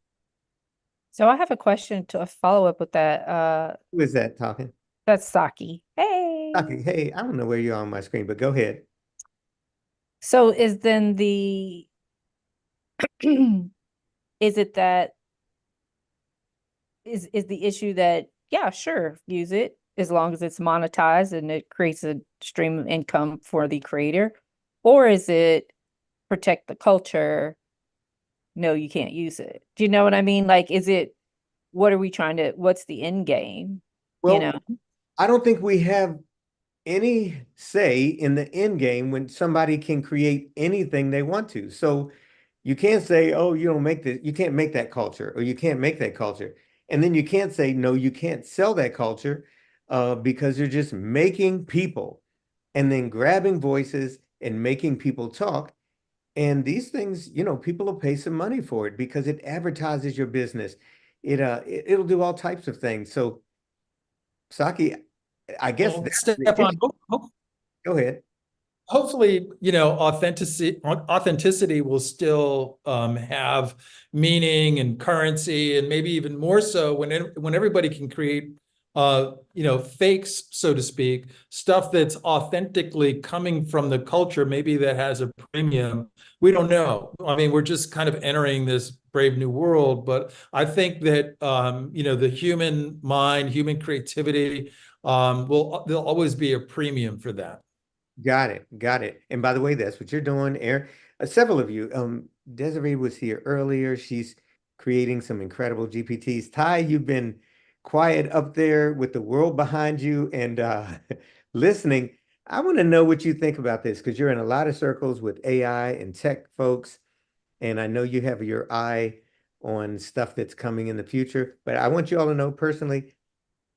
So I have a question to follow up with that. Who is that talking? That's Saki. Hey. Saki, hey, I don't know where you are on my screen, but go ahead. So is then is it that is the issue that, yeah, sure, use it as long as it's monetized and it creates a stream of income for the creator? Or is it protect the culture? No, you can't use it. Do you know what I mean? Like, what's the end game? Well, I don't think we have any say in the end game when somebody can create anything they want to. So you can't say, oh, you can't make that culture, or you can't make that culture. And then you can't say, no, you can't sell that culture because you're just making people and then grabbing voices and making people talk. And these things, people will pay some money for it because it advertises your business. It'll do all types of things. So, Saki, I guess Stefan, go ahead. Hopefully, authenticity will still have meaning and currency, and maybe even more so when everybody can create fakes, so to speak, stuff that's authentically coming from the culture, maybe that has a premium. We don't know. I mean, we're just kind of entering this brave new world, but I think that the human mind, human creativity, there'll always be a premium for that. Got it. And by the way, that's what you're doing, Aaron. Several of you, Desiree was here earlier. She's creating some incredible GPTs. Ty, you've been quiet up there with the world behind you and listening. I want to know what you think about this because you're in a lot of circles with AI and tech folks, and I know you have your eye on stuff that's coming in the future. But I want you all to know personally,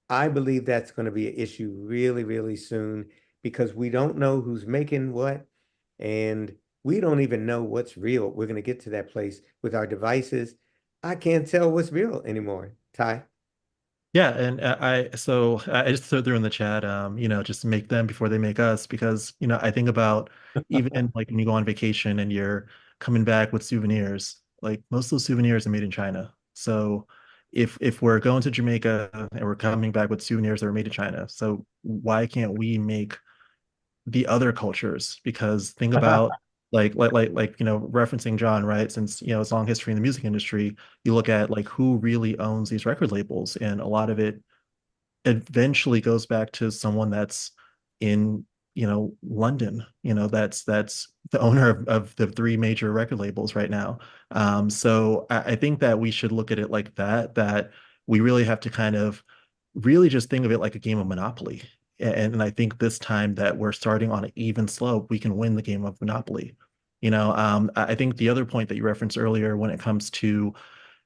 I believe that's going to be an issue really, really soon because we don't know who's making what, and we don't even know what's real. We're going to get to that place with our devices. I can't tell what's real anymore. Ty? Yeah, and I just threw in the chat, just make them before they make us, because I think about even like when you go on vacation and you're coming back with souvenirs, like most of those souvenirs are made in China. So if we're going to Jamaica and we're coming back with souvenirs that are made in China, so why can't we make the other cultures? Because think about referencing John, right? Since it's long history in the music industry, you look at like who really owns these record labels, and a lot of it eventually goes back to someone that's in London, that's the owner of the 3 major record labels right now. So I think that we should look at it like that we really have to kind of really just think of it like a game of Monopoly. And I think this time that we're starting on an even slope, we can win the game of Monopoly. I think the other point that you referenced earlier when it comes to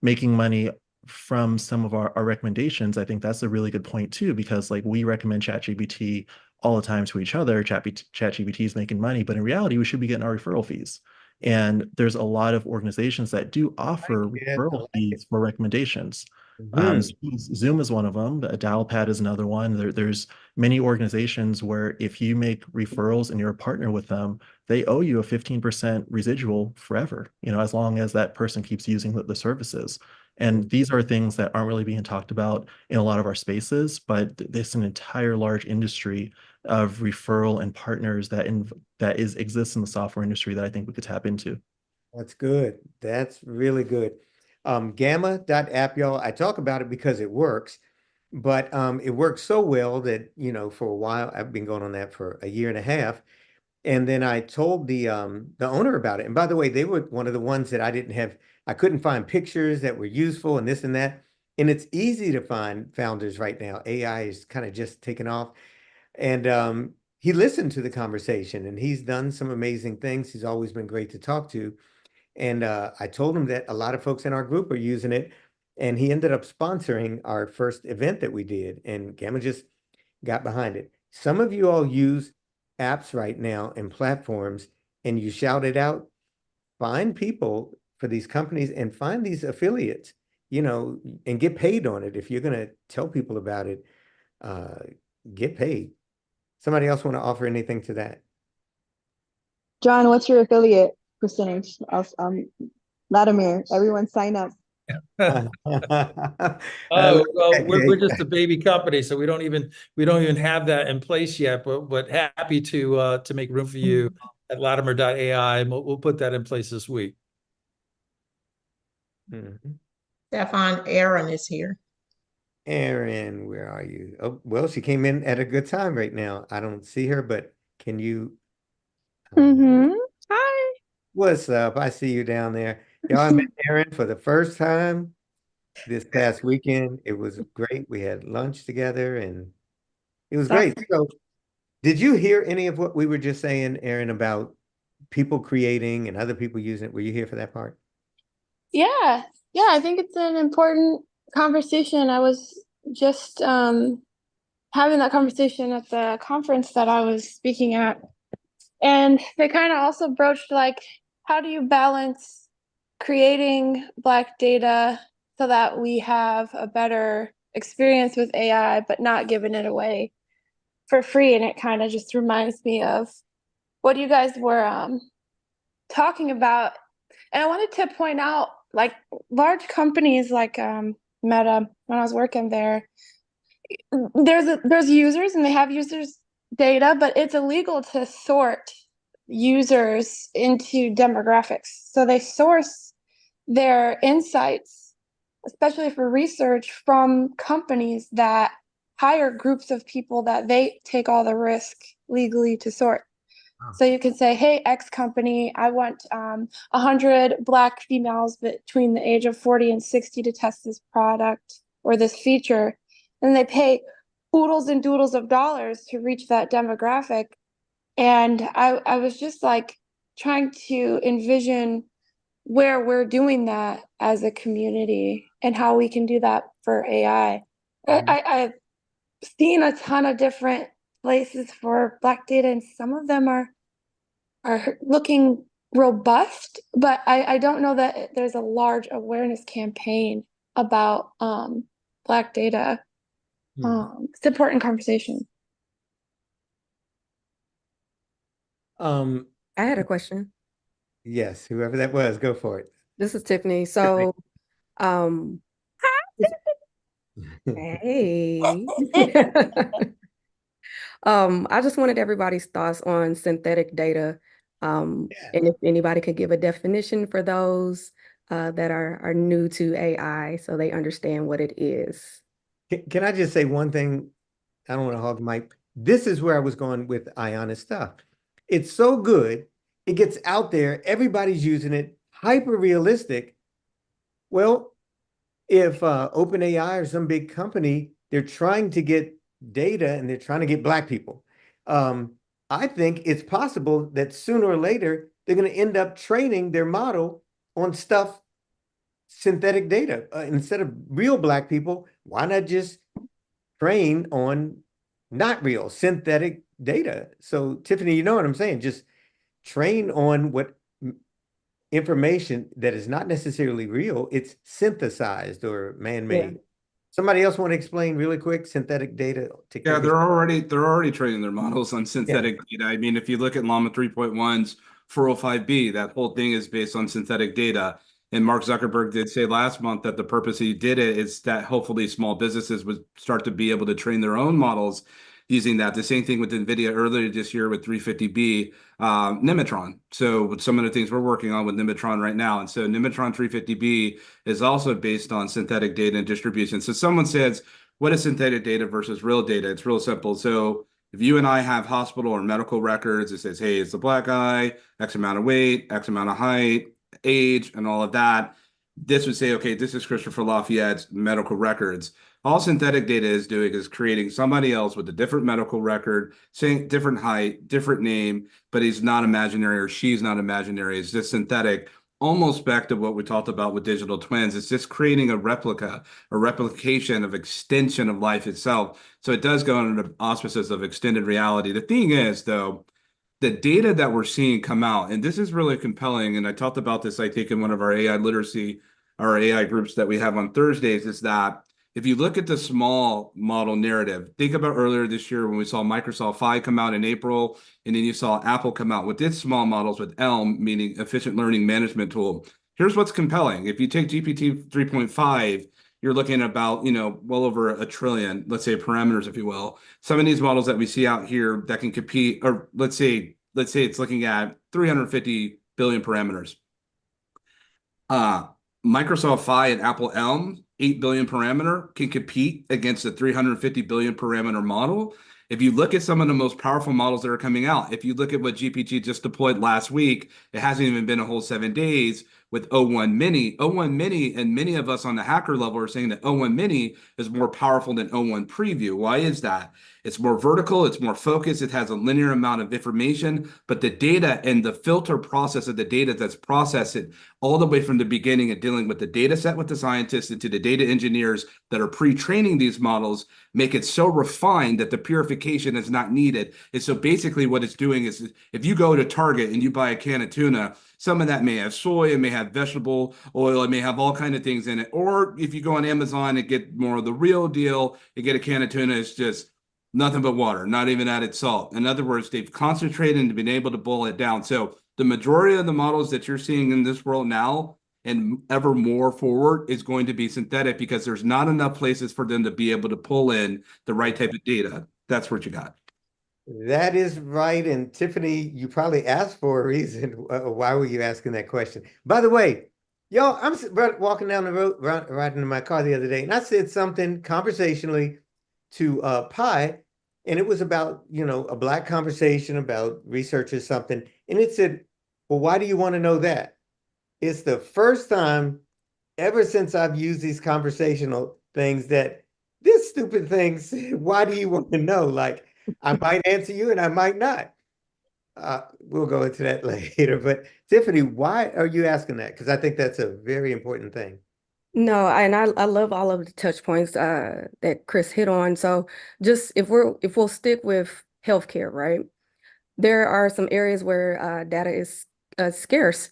making money from some of our recommendations, I think that's a really good point too, because like we recommend ChatGPT all the time to each other. ChatGPT is making money, but in reality, we should be getting our referral fees. And there's a lot of organizations that do offer referral fees for recommendations. Zoom is one of them. Dialpad is another one. There's many organizations where if you make referrals and you're a partner with them, they owe you a 15% residual forever, as long as that person keeps using the services. And these are things that aren't really being talked about in a lot of our spaces, but there's an entire large industry of referral and partners that exists in the software industry that I think we could tap into. That's good. That's really good. Gamma.app, y'all. I talk about it because it works, but it works so well that, for a while, I've been going on that for a year and a half. And then I told the owner about it. And by the way, they were one of the ones that I couldn't find pictures that were useful and this and that. And it's easy to find founders right now. AI is kind of just taking off. And he listened to the conversation and he's done some amazing things. He's always been great to talk to. And I told him that a lot of folks in our group are using it. And he ended up sponsoring our first event that we did. And Gamma just got behind it. Some of you all use apps right now and platforms, and you shout it out. Find people for these companies and find these affiliates, and get paid on it. If you're going to tell people about it, get paid. Somebody else want to offer anything to that? John, what's your affiliate percentage of Latimer? Everyone sign up. Well, we're just a baby company, so we don't even have that in place yet. But happy to make room for you at Latimer.ai, and we'll put that in place this week. Stefan, Aaron is here. Aaron, where are you? Oh, well, she came in at a good time right now. I don't see her, but can you? Hi. What's up? I see you down there. Y'all, I met Aaron for the first time this past weekend. It was great. We had lunch together and it was great. So did you hear any of what we were just saying, Aaron, about people creating and other people using it? Were you here for that part? Yeah, I think it's an important conversation. I was just having that conversation at the conference that I was speaking at. And they kind of also broached like, how do you balance creating Black data so that we have a better experience with AI, but not giving it away for free? And it kind of just reminds me of what you guys were talking about. And I wanted to point out, like, large companies like Meta, when I was working there, there's users and they have users data, but it's illegal to sort users into demographics. So they source their insights, especially for research, from companies that hire groups of people that they take all the risk legally to sort. So you can say, hey, X company, I want 100 Black females between the age of 40 and 60 to test this product or this feature. And they pay oodles and doodles of dollars to reach that demographic. And I was just like trying to envision where we're doing that as a community and how we can do that for AI. I've seen a ton of different places for Black data, and some of them are looking robust, but I don't know that there's a large awareness campaign about Black data. It's an important conversation. I had a question. Yes, whoever that was, go for it. This is Tiffany. So, Hey. I just wanted everybody's thoughts on synthetic data. And if anybody could give a definition for those that are new to AI so they understand what it is. Can I just say one thing? I don't want to hog the mic. This is where I was going with Ayana's stuff. It's so good. It gets out there. Everybody's using it. Hyper realistic. Well, if OpenAI or some big company, they're trying to get data and they're trying to get Black people. I think it's possible that sooner or later, they're going to end up training their model on stuff, synthetic data. Instead of real Black people, why not just train on not real, synthetic data? So Tiffany, you know what I'm saying? Just train on what information that is not necessarily real, it's synthesized or man-made. Yeah. Somebody else want to explain really quick synthetic data? Yeah, they're already training their models on synthetic data. I mean, if you look at Llama 3.1's 405B, that whole thing is based on synthetic data. And Mark Zuckerberg did say last month that the purpose he did it is that hopefully small businesses would start to be able to train their own models using that. The same thing with NVIDIA earlier this year with 350B, Nematron. So with some of the things we're working on with Nematron right now. And so Nematron 350B is also based on synthetic data and distribution. So someone says, what is synthetic data versus real data? It's real simple. So if you and I have hospital or medical records, it says, hey, it's a Black guy, X amount of weight, X amount of height, age, and all of that. This would say, okay, this is Christopher Lafayette's medical records. All synthetic data is doing is creating somebody else with a different medical record, saying different height, different name, but he's not imaginary or she's not imaginary. It's just synthetic. Almost back to what we talked about with digital twins. It's just creating a replica, a replication of extension of life itself. So it does go under the auspices of extended reality. The thing is, though, the data that we're seeing come out, and this is really compelling, and I talked about this, I think, in one of our AI literacy, our AI groups that we have on Thursdays, is that if you look at the small model narrative, think about earlier this year when we saw Microsoft Phi come out in April, and then you saw Apple come out with its small models with ELM, meaning Efficient Learning Management Tool. Here's what's compelling. If you take GPT 3.5, you're looking at about, well over 1 trillion, let's say, parameters, if you will. Some of these models that we see out here that can compete, or let's say it's looking at 350 billion parameters. Microsoft Phi and Apple ELM, 8 billion parameter, can compete against a 350 billion parameter model. If you look at some of the most powerful models that are coming out, if you look at what GPT just deployed last week, it hasn't even been a whole 7 days with O1 Mini. O1 Mini, and many of us on the hacker level are saying that O1 Mini is more powerful than O1 Preview. Why is that? It's more vertical, it's more focused, it has a linear amount of information, but the data and the filter process of the data that's processed it all the way from the beginning and dealing with the data set with the scientists and to the data engineers that are pre-training these models make it so refined that the purification is not needed. And so basically what it's doing is if you go to Target and you buy a can of tuna, some of that may have soy, it may have vegetable oil, it may have all kinds of things in it. Or if you go on Amazon and get more of the real deal, you get a can of tuna, it's just nothing but water, not even added salt. In other words, they've concentrated and been able to boil it down. So the majority of the models that you're seeing in this world now and ever more forward is going to be synthetic because there's not enough places for them to be able to pull in the right type of data. That's what you got. That is right. And Tiffany, you probably asked for a reason. Why were you asking that question? By the way, y'all, I'm walking down the road, riding in my car the other day, and I said something conversationally to Pi, and it was about, a Black conversation about research or something. And it said, well, why do you want to know that? It's the first time ever since I've used these conversational things that this stupid thing said, why do you want to know? Like, I might answer you and I might not. We'll go into that later. But Tiffany, why are you asking that? Because I think that's a very important thing. No, and I love all of the touch points that Chris hit on. So just if we'll stick with healthcare, right? There are some areas where data is scarce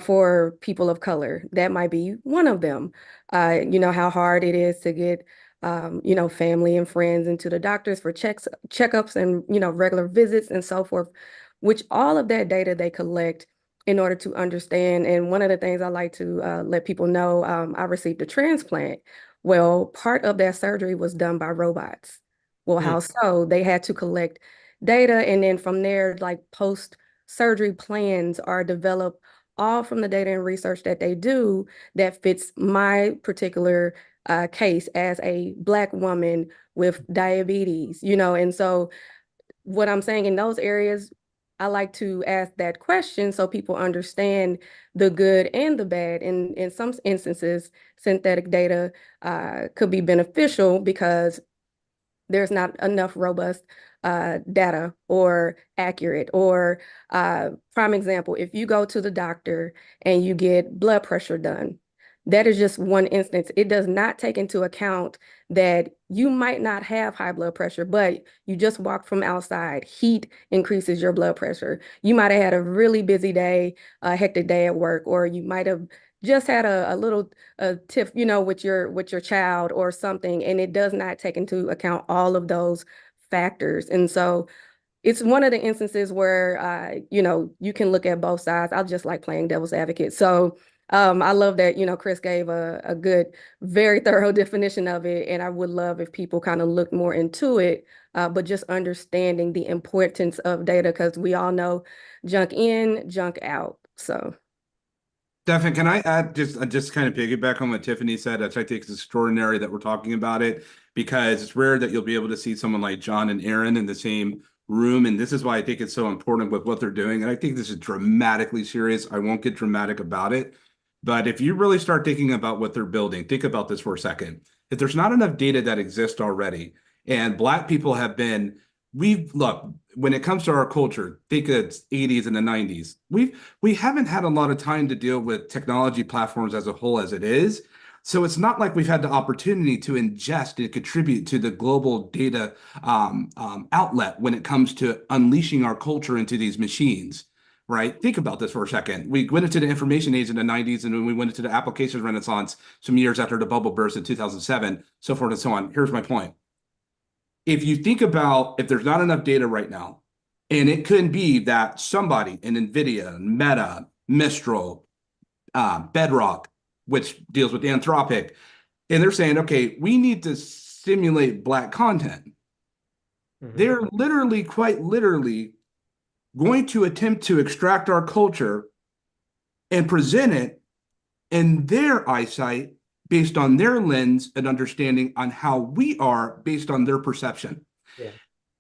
for people of color. That might be one of them. How hard it is to get family and friends into the doctors for checkups and regular visits and so forth, which all of that data they collect in order to understand. And one of the things I like to let people know, I received a transplant, Well, part of that surgery was done by robots. Well, how so? They had to collect data, and then from there, like post-surgery plans are developed all from the data and research that they do that fits my particular case as a Black woman with diabetes, and so what I'm saying in those areas, I like to ask that question so people understand the good and the bad. And in some instances, synthetic data could be beneficial because there's not enough robust data or accurate. Or prime example, if you go to the doctor and you get blood pressure done, that is just one instance. It does not take into account that you might not have high blood pressure, but you just walked from outside. Heat increases your blood pressure. You might have had a really busy day, a hectic day at work, or you might have just had a little tiff, with your child or something, and it does not take into account all of those factors. And so it's one of the instances where you can look at both sides. I just like playing devil's advocate. So I love that, Chris gave a good, very thorough definition of it. And I would love if people kind of look more into it, but just understanding the importance of data, because we all know junk in, junk out. So. Stefan, can I add just kind of piggyback on what Tiffany said? I think it's extraordinary that we're talking about it, because it's rare that you'll be able to see someone like John and Aaron in the same room. And this is why I think it's so important with what they're doing. And I think this is dramatically serious. I won't get dramatic about it. But if you really start thinking about what they're building, think about this for a second. If there's not enough data that exists already, and Black people have been, look, when it comes to our culture, think it's 80s and the 90s, we haven't had a lot of time to deal with technology platforms as a whole as it is. So it's not like we've had the opportunity to ingest and contribute to the global data outlet when it comes to unleashing our culture into these machines. Right? Think about this for a second. We went into the information age in the 90s, and then we went into the applications renaissance some years after the bubble burst in 2007, so forth and so on. Here's my point. If you think about, if there's not enough data right now, and it could be that somebody in NVIDIA, Meta, Mistral, Bedrock, which deals with Anthropic, and they're saying, okay, we need to simulate Black content. They're literally, quite literally, going to attempt to extract our culture and present it in their eyesight based on their lens and understanding on how we are based on their perception. Yeah.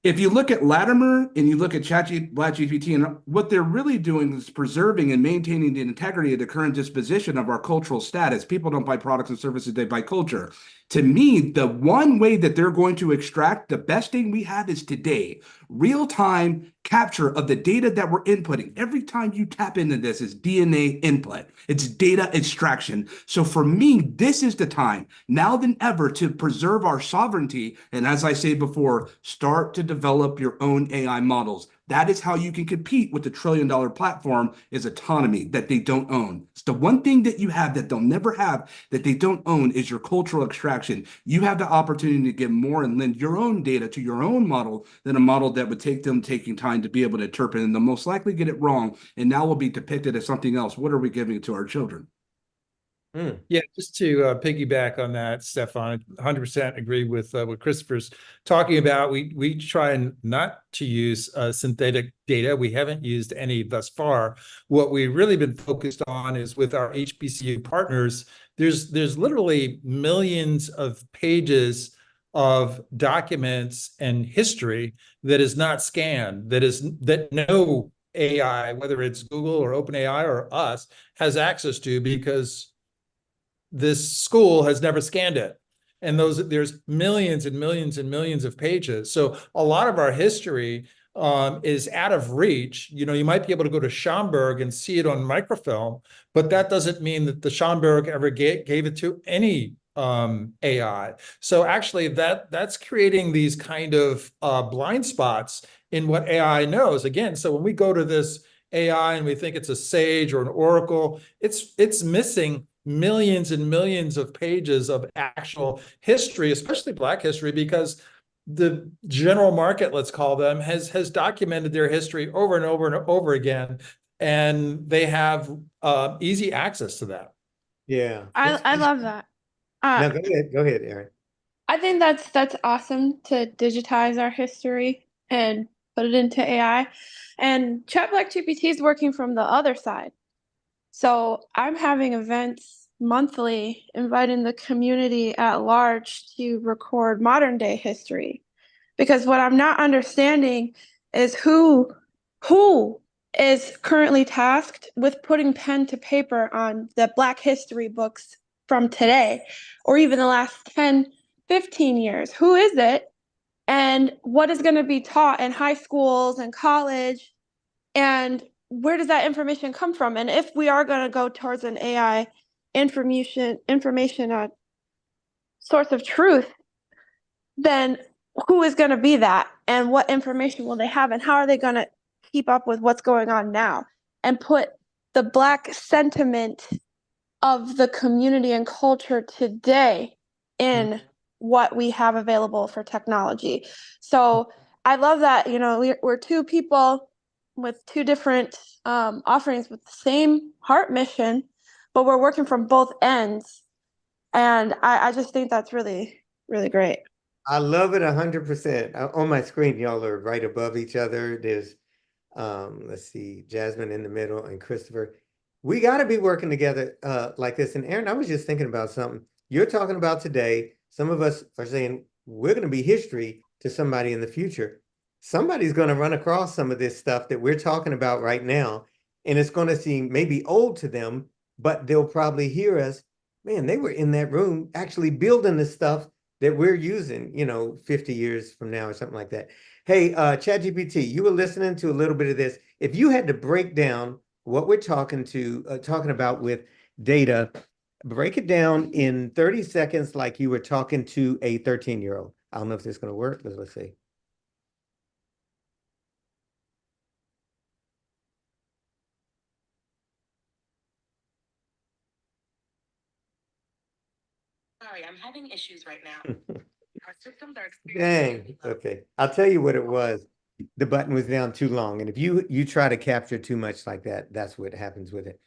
If you look at Latimer and you look at ChatGPT, and what they're really doing is preserving and maintaining the integrity of the current disposition of our cultural status. People don't buy products and services, they buy culture. To me, the one way that they're going to extract the best thing we have is today, real-time capture of the data that we're inputting. Every time you tap into this is DNA input. It's data extraction. So for me, this is the time, now than ever, to preserve our sovereignty. And as I said before, start to develop your own AI models. That is how you can compete with the trillion-dollar platform, is autonomy that they don't own. It's the one thing that you have that they'll never have, that they don't own, is your cultural extraction. You have the opportunity to give more and lend your own data to your own model than a model that would take them taking time to be able to interpret, and they'll most likely get it wrong, and now will be depicted as something else. What are we giving to our children? Yeah, just to piggyback on that, Stefan, 100% agree with what Christopher's talking about. We try not to use synthetic data. We haven't used any thus far. What we've really been focused on is with our HBCU partners, there's literally millions of pages of documents and history that is not scanned, that no AI, whether it's Google or OpenAI or us, has access to, because this school has never scanned it. And there's millions and millions and millions of pages. So a lot of our history is out of reach. You might be able to go to Schomburg and see it on microfilm, but that doesn't mean that the Schomburg ever gave it to any AI. So actually that's creating these kind of blind spots in what AI knows. Again, so when we go to this AI and we think it's a Sage or an Oracle, it's missing millions and millions of pages of actual history, especially Black history, because the general market, let's call them, has documented their history over and over and over again, and they have easy access to that. Yeah. I love that. No, go ahead, Erin. I think that's awesome to digitize our history and put it into AI. And ChatGPT is working from the other side. So I'm having events monthly, inviting the community at large to record modern day history. Because what I'm not understanding is who is currently tasked with putting pen to paper on the Black history books from today, or even the last 10, 15 years. Who is it? And what is going to be taught in high schools and college? And where does that information come from? And if we are going to go towards an AI information source of truth, then who is going to be that? And what information will they have? And how are they going to keep up with what's going on now and put the Black sentiment of the community and culture today in what we have available for technology? So I love that, you know, we're two people with two different offerings with the same heart mission, but we're working from both ends. And I just think that's really, really great. I love it 100%. On my screen, y'all are right above each other. There's, let's see, Jasmine in the middle and Christopher. We got to be working together like this. And Erin, I was just thinking about something you're talking about today. Some of us are saying we're going to be history to somebody in the future. Somebody's going to run across some of this stuff that we're talking about right now, and it's going to seem maybe old to them, but they'll probably hear us. Man, they were in that room actually building the stuff that we're using, you know, 50 years from now or something like that. Hey, ChatGPT, you were listening to a little bit of this. If you had to break down what we're talking about with data, break it down in 30 seconds like you were talking to a 13-year-old. I don't know if this is going to work, but let's see. Sorry, I'm having issues right now. Our systems are Dang, okay. I'll tell you what it was. The button was down too long. And if you try to capture too much like that, that's what happens with it.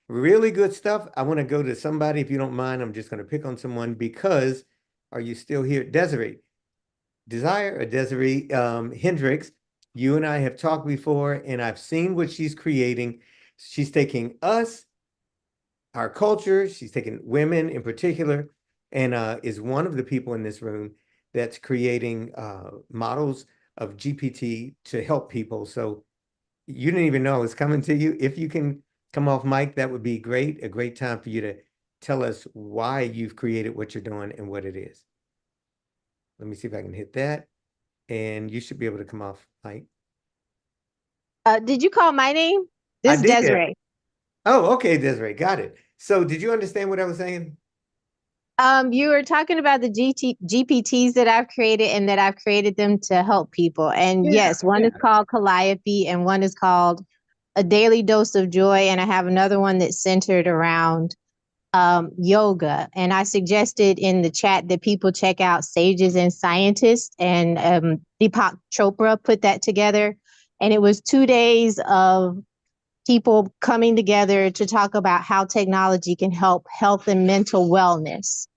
Really good stuff. I want to go to somebody, if you don't mind. I'm just going to pick on someone because, are you still here? Desiree Hendricks, you and I have talked before, and I've seen what she's creating. She's taking us, our culture, she's taking women in particular, and is one of the people in this room that's creating models of GPT to help people. So you didn't even know it's coming to you. If you can come off mic, that would be great. A great time for you to tell us why you've created what you're doing and what it is. Let me see if I can hit that. And you should be able to come off mic. Did you call my name? This is Desiree. Oh, okay, Desiree. Got it. So did you understand what I was saying? You were talking about the GPTs that I've created and that I've created them to help people. And yes, one is called Calliope and one is called A Daily Dose of Joy. And I have another one that's centered around yoga. And I suggested in the chat that people check out Sages and Scientists, and Deepak Chopra put that together. And it was 2 days of people coming together to talk about how technology can help health and mental wellness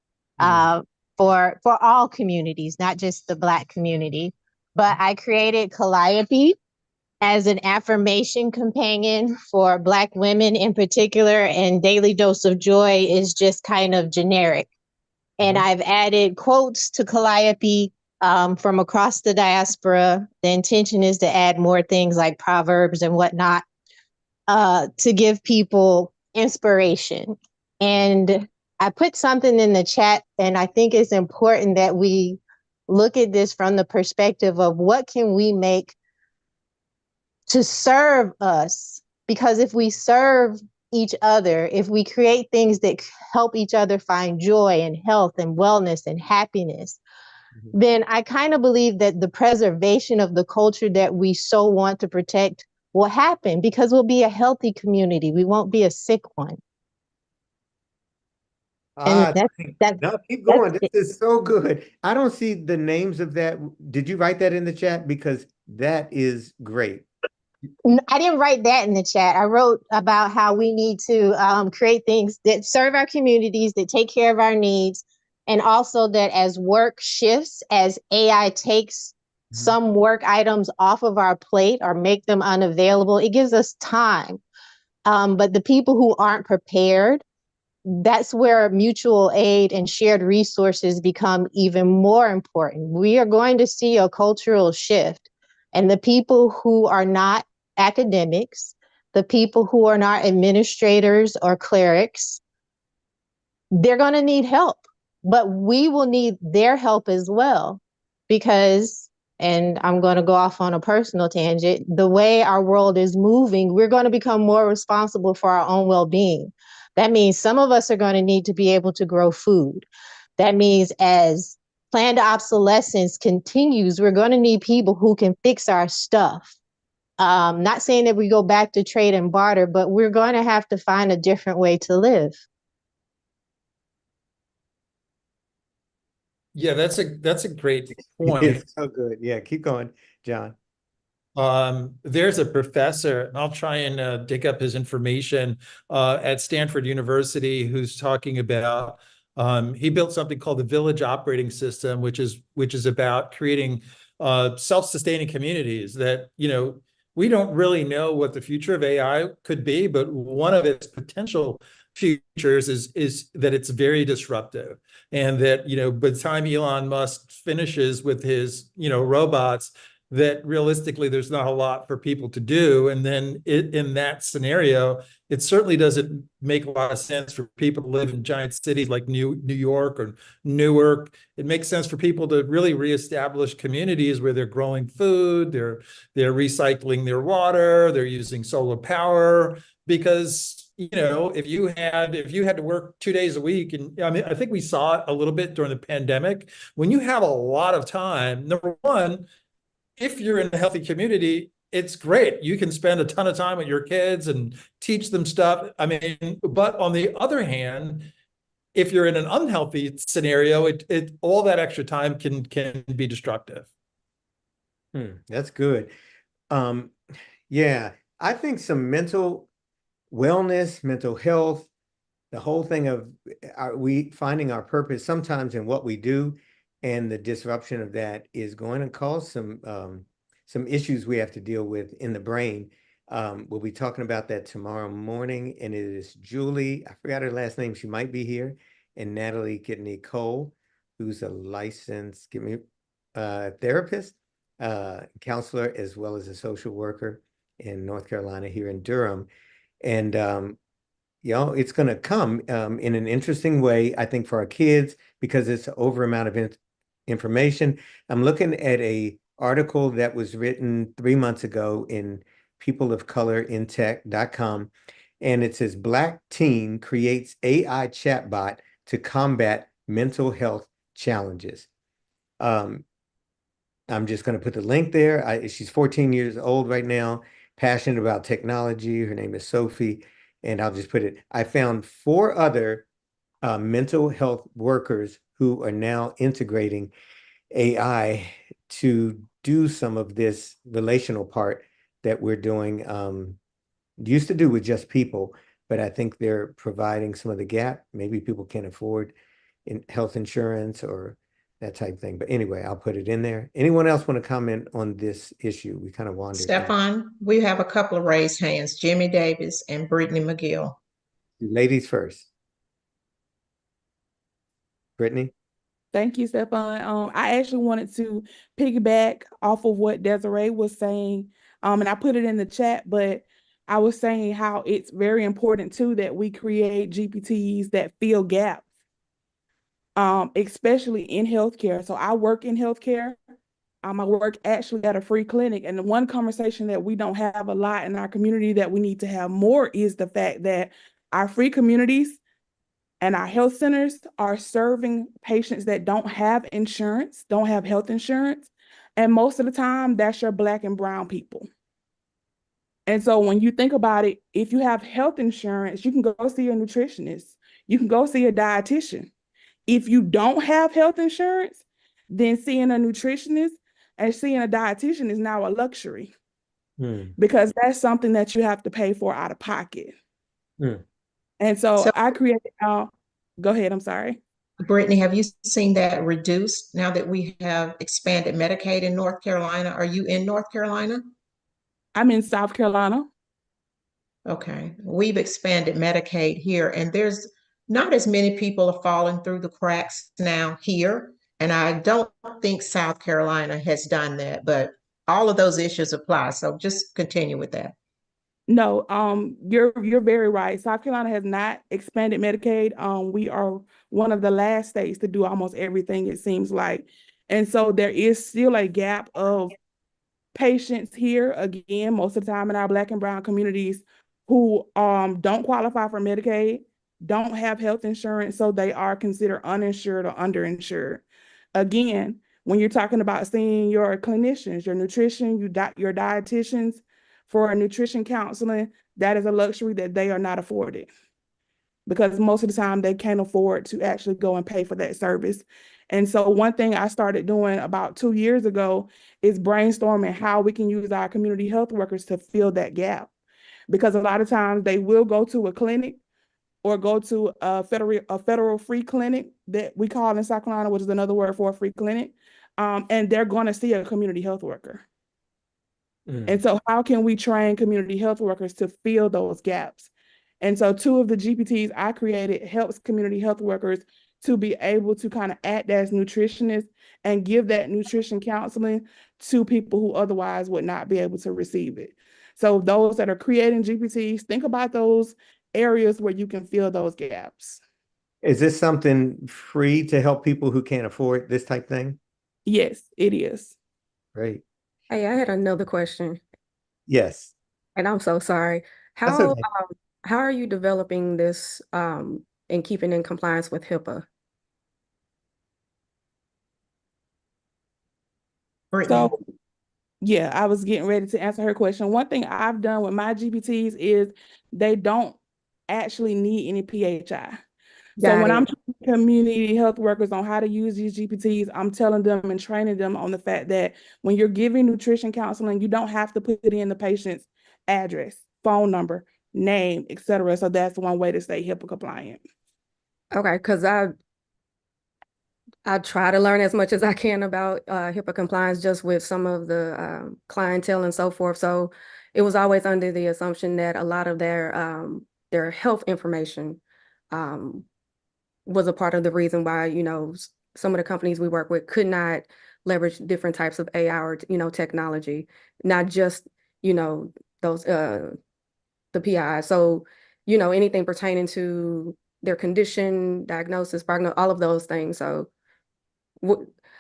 for all communities, not just the Black community. But I created Calliope as an affirmation companion for Black women in particular, and Daily Dose of Joy is just kind of generic. And I've added quotes to Calliope from across the diaspora. The intention is to add more things like proverbs and whatnot to give people inspiration. And I put something in the chat, and I think it's important that we look at this from the perspective of what can we make to serve us? Because if we serve each other, if we create things that help each other find joy and health and wellness and happiness, then I kind of believe that the preservation of the culture that we so want to protect will happen, because we'll be a healthy community. We won't be a sick one. No, keep going. This is so good. I don't see the names of that. Did you write that in the chat? Because that is great. I didn't write that in the chat. I wrote about how we need to create things that serve our communities, that take care of our needs, And also that as work shifts, as AI takes some work items off of our plate or make them unavailable, it gives us time. But the people who aren't prepared, that's where mutual aid and shared resources become even more important. We are going to see a cultural shift, and the people who are not academics, the people who are not administrators or clerics, they're going to need help, but we will need their help as well, because, and I'm going to go off on a personal tangent, the way our world is moving, we're going to become more responsible for our own well-being. That means some of us are going to need to be able to grow food. That means as planned obsolescence continues, we're going to need people who can fix our stuff. Not saying that we go back to trade and barter, but we're going to have to find a different way to live. Yeah, that's a great point. It's so good. Yeah, keep going, John. There's a professor, and I'll try and dig up his information at Stanford University, who's talking about he built something called the Village Operating System, which is about creating self-sustaining communities that, you know, we don't really know what the future of AI could be, but one of its potential futures is that it's very disruptive, and that, you know, by the time Elon Musk finishes with his, you know, robots, that realistically there's not a lot for people to do. And then in that scenario, it certainly doesn't make a lot of sense for people to live in giant cities like New York or Newark. It makes sense for people to really reestablish communities where they're growing food, they're recycling their water, they're using solar power. Because, you know, if you had to work 2 days a week, and I mean, I think we saw it a little bit during the pandemic, when you have a lot of time, number one, if you're in a healthy community, it's great. You can spend a ton of time with your kids and teach them stuff. I mean, but on the other hand, if you're in an unhealthy scenario, it all that extra time can be destructive. That's good. Yeah, I think some mental wellness, mental health, the whole thing of we finding our purpose sometimes in what we do, and the disruption of that is going to cause some issues we have to deal with in the brain. We'll be talking about that tomorrow morning, and it is Julie, I forgot her last name, she might be here, and Natalie Kidney Cole, who's a licensed therapist, counselor, as well as a social worker in North Carolina here in Durham. And you know, it's going to come in an interesting way, I think, for our kids, because it's an over amount of information. I'm looking at a article that was written 3 months ago in peopleofcolorinTech.com, and it says Black teen creates AI chatbot to combat mental health challenges. I'm just going to put the link there. She's 14 years old right now, passionate about technology. Her name is Sophie. And I'll just put it, I found 4 other mental health workers who are now integrating AI to do some of this relational part that we're doing, used to do with just people, but I think they're providing some of the gap. Maybe people can't afford health insurance or that type of thing. But anyway, I'll put it in there. Anyone else want to comment on this issue? We kind of wandered. Stefan, we have a couple of raised hands, Jimmy Davis and Brittany McGill. Ladies first. Brittany? Thank you, Stefan. I actually wanted to piggyback off of what Desiree was saying, and I put it in the chat, but I was saying how it's very important too that we create GPTs that fill gaps, especially in healthcare. So I work in healthcare. I work actually at a free clinic, and the one conversation that we don't have a lot in our community that we need to have more is the fact that our free communities and our health centers are serving patients that don't have insurance, don't have health insurance. And most of the time, that's your Black and brown people. And so when you think about it, if you have health insurance, you can go see a nutritionist. You can go see a dietitian. If you don't have health insurance, then seeing a nutritionist and seeing a dietitian is now a luxury, because that's something that you have to pay for out of pocket. And so I created, go ahead, I'm sorry. Brittany, have you seen that reduced now that we have expanded Medicaid in North Carolina? Are you in North Carolina? I'm in South Carolina. Okay, we've expanded Medicaid here, and there's not as many people are falling through the cracks now here. And I don't think South Carolina has done that, but all of those issues apply. So just continue with that. No, you're very right. South Carolina has not expanded Medicaid. We are one of the last states to do almost everything, it seems like. And so there is still a gap of patients here, again, most of the time in our Black and brown communities, who don't qualify for Medicaid, don't have health insurance, so they are considered uninsured or underinsured. Again, when you're talking about seeing your clinicians, your nutrition, your dietitians for nutrition counseling, that is a luxury that they are not afforded, because most of the time they can't afford to actually go and pay for that service. And so one thing I started doing about 2 years ago is brainstorming how we can use our community health workers to fill that gap. Because a lot of times they will go to a clinic or go to a federal free clinic that we call in South Carolina, which is another word for a free clinic, and they're going to see a community health worker. And so how can we train community health workers to fill those gaps? And so 2 of the GPTs I created helps community health workers to be able to kind of act as nutritionists and give that nutrition counseling to people who otherwise would not be able to receive it. So those that are creating GPTs, think about those areas where you can fill those gaps. Is this something free to help people who can't afford this type thing? Yes, it is. Great. Hey, I had another question, Yes. and I'm so sorry. That's How okay. how are you developing this and keeping in compliance with HIPAA? So, yeah, I was getting ready to answer her question. One thing I've done with my GPTs is they don't actually need any PHI. So when I'm training community health workers on how to use these GPTs, I'm telling them and training them on the fact that when you're giving nutrition counseling, you don't have to put in the patient's address, phone number, name, etc. So that's one way to stay HIPAA compliant. Okay, because I try to learn as much as I can about HIPAA compliance just with some of the clientele and so forth. So it was always under the assumption that a lot of their health information was a part of the reason why, you know, some of the companies we work with could not leverage different types of AI or, you know, technology, not just, you know, those the PI. So, you know, anything pertaining to their condition, diagnosis, prognosis, all of those things. So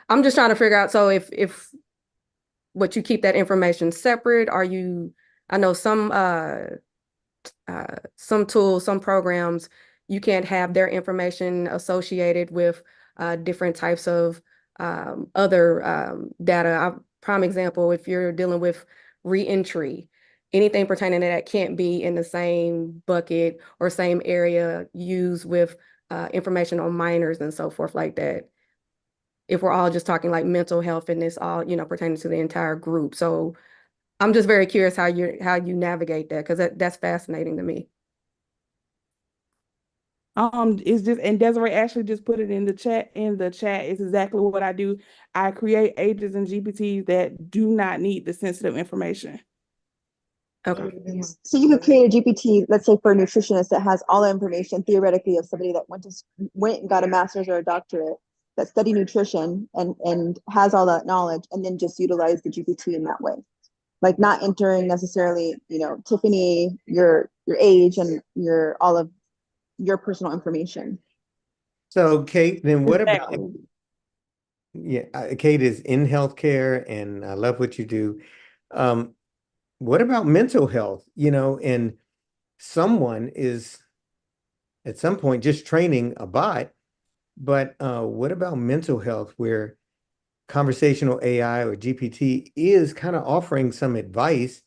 I'm just trying to figure out, so if what you keep that information separate, are you, I know some tools, some programs, you can't have their information associated with different types of other data. Prime example, if you're dealing with reentry, anything pertaining to that can't be in the same bucket or same area used with information on minors and so forth like that. If we're all just talking like mental health and it's all, you know, pertaining to the entire group. So I'm just very curious how you navigate that, because that's fascinating to me. It's just, and Desiree actually just put it in the chat. It's exactly what I do. I create agents and GPTs that do not need the sensitive information. Okay. So you could create a GPT, let's say for a nutritionist, that has all the information theoretically of somebody that went and got a master's or a doctorate that studied nutrition and has all that knowledge, and then just utilize the GPT in that way. Like not entering necessarily, you know, Tiffany, your age and all of your personal information. So Kate, then what about, Kate is in healthcare and I love what you do. What about mental health? You know, and someone is at some point just training a bot, but what about mental health where conversational AI or GPT is kind of offering some advice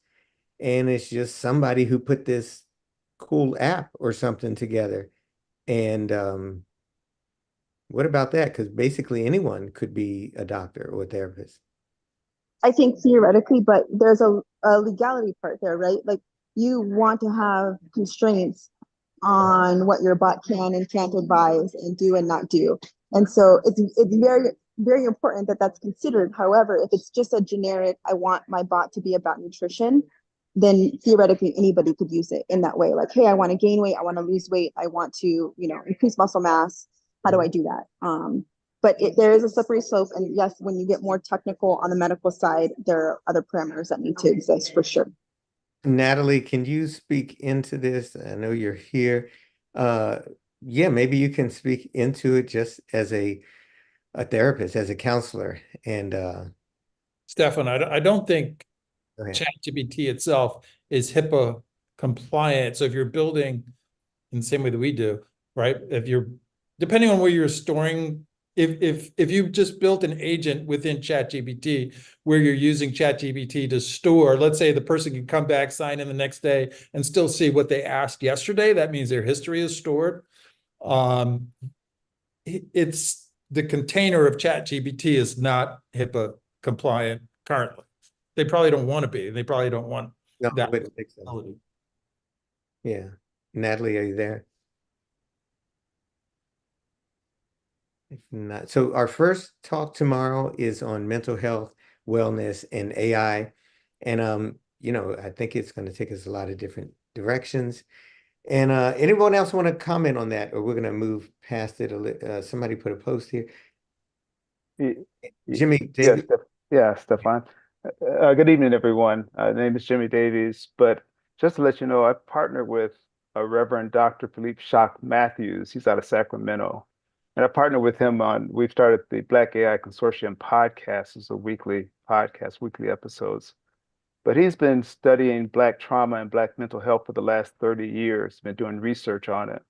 and it's just somebody who put this cool app or something together? And what about that? Because basically anyone could be a doctor or a therapist. I think theoretically, but there's a legality part there, right? Like you want to have constraints on what your bot can and can't advise and do and not do. And so it's very, very important that that's considered. However, if it's just a generic, I want my bot to be about nutrition, then theoretically anybody could use it in that way. Like, hey, I want to gain weight, I want to lose weight, I want to, you know, increase muscle mass. How do I do that? But there is a slippery slope. And yes, when you get more technical on the medical side, there are other parameters that need to exist for sure. Natalie, can you speak into this? I know you're here. Yeah, maybe you can speak into it just as a therapist, as a counselor. And Stefan, I don't think go ahead. ChatGPT itself is HIPAA compliant. So if you're building in the same way that we do, right? If you're, depending on where you're storing, if you've just built an agent within ChatGPT where you're using ChatGPT to store, let's say the person can come back, sign in the next day, and still see what they asked yesterday, that means their history is stored. It's the container of ChatGPT is not HIPAA compliant currently. They probably don't want to be. They probably don't want that ability. Yeah. Natalie, are you there? If not, so our first talk tomorrow is on mental health, wellness, and AI. And you know, I think it's going to take us a lot of different directions. And anyone else want to comment on that, or we're going to move past it? Somebody put a post here. Jimmy Davies. Yeah, Stefan. Good evening, everyone. The name is Jimmy Davies, but just to let you know, I partnered with Reverend Dr. Philippe Shock Matthews. He's out of Sacramento. And I partnered with him on, we've started the Black AI Consortium podcast. It's a weekly podcast, weekly episodes. But he's been studying Black trauma and Black mental health for the last 30 years, been doing research on it.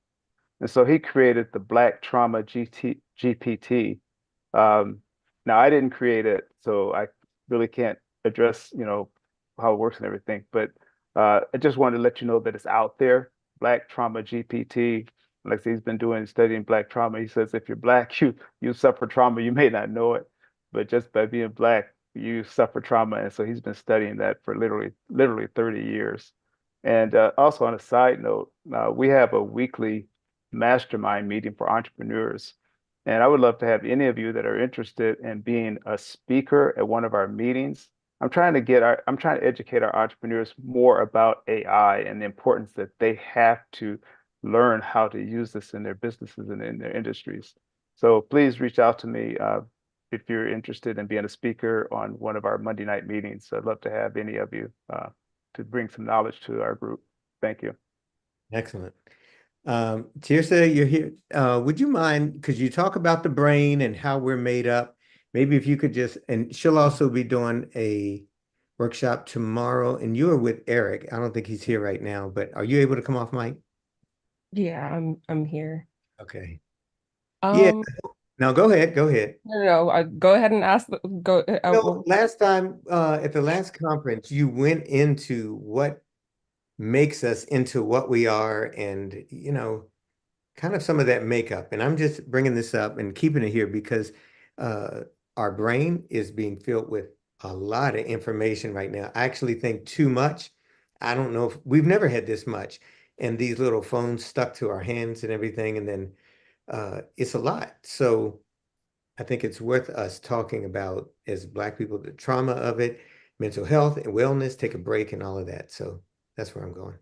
And so he created the Black Trauma GPT. Now, I didn't create it, so I really can't address, you know, how it works and everything. But I just wanted to let you know that it's out there, Black Trauma GPT. Like I said, he's been studying Black trauma. He says if you're Black, you suffer trauma. You may not know it, but just by being Black, you suffer trauma. And so he's been studying that for literally 30 years. And also on a side note, we have a weekly mastermind meeting for entrepreneurs. And I would love to have any of you that are interested in being a speaker at one of our meetings. I'm trying to educate our entrepreneurs more about AI and the importance that they have to learn how to use this in their businesses and in their industries. So please reach out to me if you're interested in being a speaker on one of our Monday night meetings. I'd love to have any of you to bring some knowledge to our group. Thank you. Excellent. Tirsa, you're here. Would you mind, because you talk about the brain and how we're made up, maybe if you could just, and she'll also be doing a workshop tomorrow, and you are with Eric. I don't think he's here right now, but are you able to come off mic? Yeah, I'm here. Okay. Yeah. Now go ahead. No, go ahead and ask. Last time at the last conference, you went into what makes us into what we are, and you know, kind of some of that makeup. And I'm just bringing this up and keeping it here because our brain is being filled with a lot of information right now. I actually think too much. I don't know if we've never had this much. And these little phones stuck to our hands and everything. And then it's a lot. So I think it's worth us talking about, as Black people, the trauma of it, mental health and wellness, take a break and all of that. So that's where I'm going.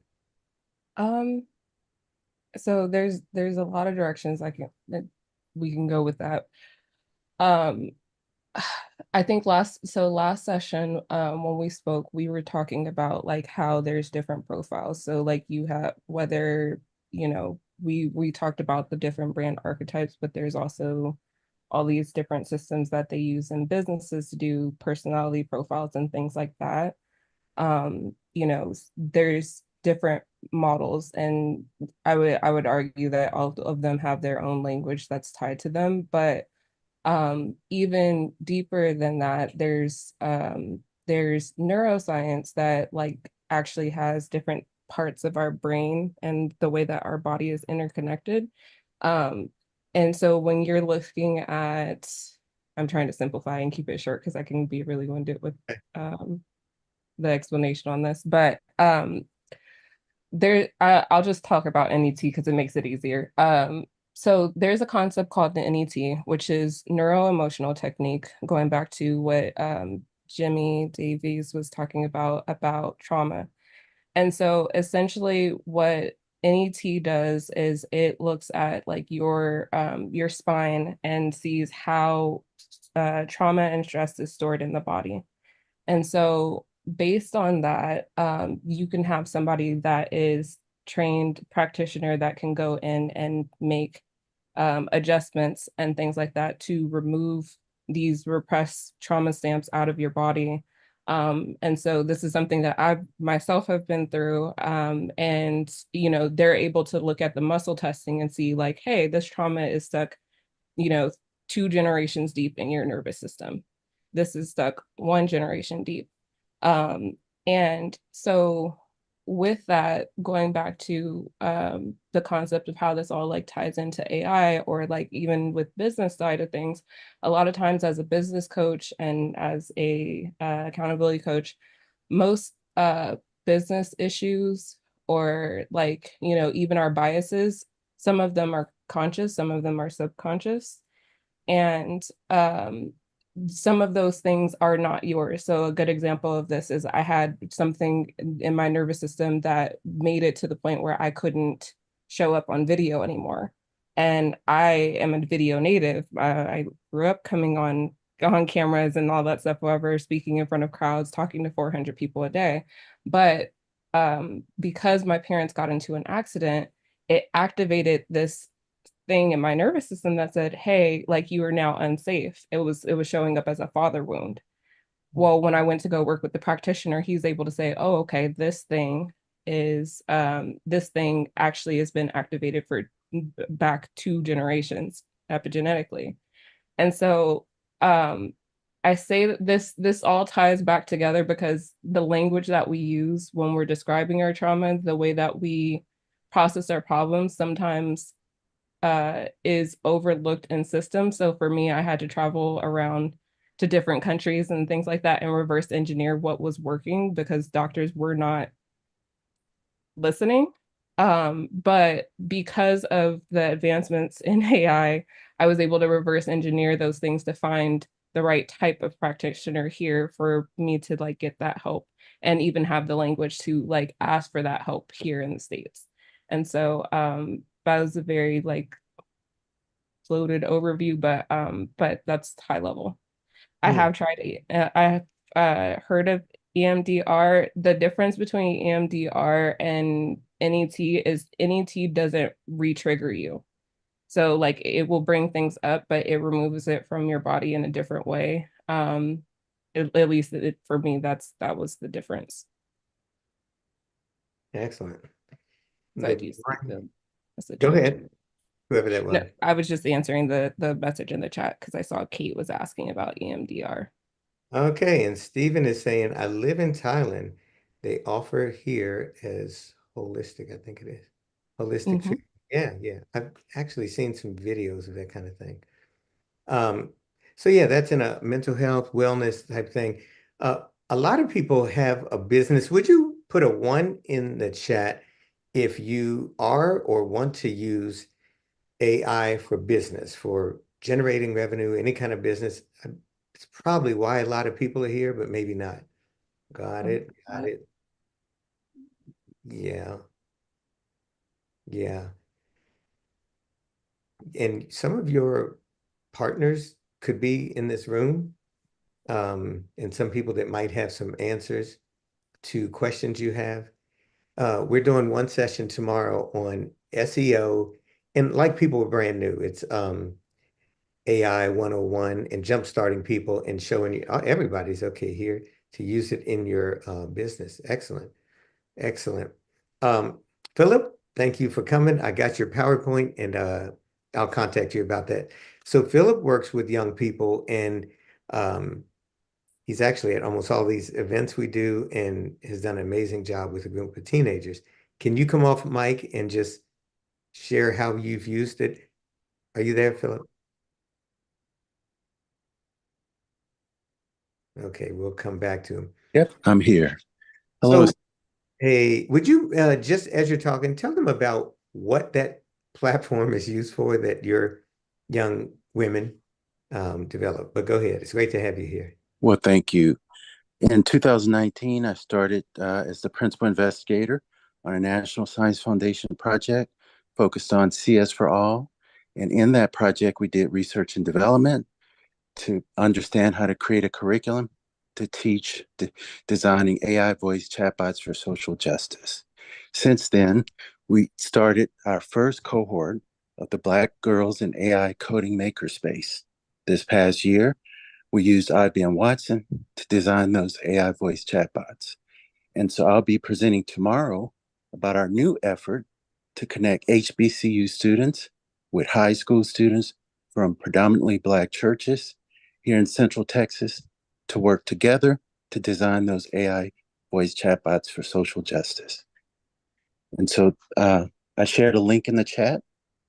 So there's a lot of directions that we can go with that. I think last session, when we spoke, we were talking about like how there's different profiles. So like you have, whether, you know, we talked about the different brand archetypes, but there's also all these different systems that they use in businesses to do personality profiles and things like that. You know, there's different models, and I would argue that all of them have their own language that's tied to them, but even deeper than that, there's neuroscience that like actually has different parts of our brain and the way that our body is interconnected. And so when you're looking at, I'm trying to simplify and keep it short because I can be really winded with the explanation on this, but I'll just talk about NET because it makes it easier. So there's a concept called the NET, which is neuro-emotional technique, going back to what Jimmy Davies was talking about trauma. And so essentially what NET does is it looks at like your spine and sees how trauma and stress is stored in the body. And so based on that, you can have somebody that is trained practitioner that can go in and make adjustments and things like that to remove these repressed trauma stamps out of your body. And so this is something that I myself have been through. And, you know, they're able to look at the muscle testing and see like, hey, this trauma is stuck, you know, 2 generations deep in your nervous system. This is stuck 1 generation deep. And so with that, going back to the concept of how this all like ties into AI, or like even with business side of things, a lot of times as a business coach and as a accountability coach, most business issues or like, you know, even our biases, some of them are conscious, some of them are subconscious. And some of those things are not yours. So a good example of this is I had something in my nervous system that made it to the point where I couldn't show up on video anymore. And I am a video native. I grew up coming on cameras and all that stuff, however, speaking in front of crowds, talking to 400 people a day. But because my parents got into an accident, it activated this thing in my nervous system that said, hey, like you are now unsafe. It was showing up as a father wound. Well, when I went to go work with the practitioner, he's able to say, oh, okay, this thing actually has been activated for back 2 generations epigenetically. And so I say that this all ties back together because the language that we use when we're describing our trauma, the way that we process our problems sometimes is overlooked in systems. So for me, I had to travel around to different countries and things like that and reverse engineer what was working because doctors were not listening. But because of the advancements in AI, I was able to reverse engineer those things to find the right type of practitioner here for me to like get that help and even have the language to like ask for that help here in the States. And so that was a very like floated overview, but that's high level. I have tried I have heard of EMDR. The difference between EMDR and NET is NET doesn't re-trigger you. So like it will bring things up, but it removes it from your body in a different way. At least for me, that was the difference. Excellent. So Go ahead. Whoever that was. No, I was just answering the message in the chat because I saw Kate was asking about EMDR. Okay, and Stephen is saying, I live in Thailand. They offer here as holistic, I think it is. Holistic treatment. Yeah. I've actually seen some videos of that kind of thing. So yeah, that's in a mental health, wellness type thing. A lot of people have a business. Would you put a 1 in the chat if you are or want to use AI for business, for generating revenue, any kind of business? It's probably why a lot of people are here, but maybe not. Got it. Yeah. And some of your partners could be in this room, and some people that might have some answers to questions you have. We're doing 1 session tomorrow on SEO, and like people are brand new, it's AI 101 and jumpstarting people and showing you everybody's okay here to use it in your business. Excellent. Philip, thank you for coming. I got your PowerPoint and I'll contact you about that. So Philip works with young people and he's actually at almost all these events we do and has done an amazing job with a group of teenagers. Can you come off mic and just share how you've used it? Are you there, Philip? Okay, we'll come back to him. Yep, I'm here. Hello. So, hey, would you just as you're talking, tell them about what that platform is used for that your young women develop. But go ahead. It's great to have you here. Well, thank you. In 2019, I started as the principal investigator on a National Science Foundation project focused on CS for All. And in that project, we did research and development to understand how to create a curriculum to teach designing AI voice chatbots for social justice. Since then, we started our first cohort of the Black Girls in AI Coding Makerspace. This past year, we used IBM Watson to design those AI voice chatbots. And so I'll be presenting tomorrow about our new effort to connect HBCU students with high school students from predominantly Black churches here in Central Texas to work together to design those AI voice chatbots for social justice. And so I shared a link in the chat.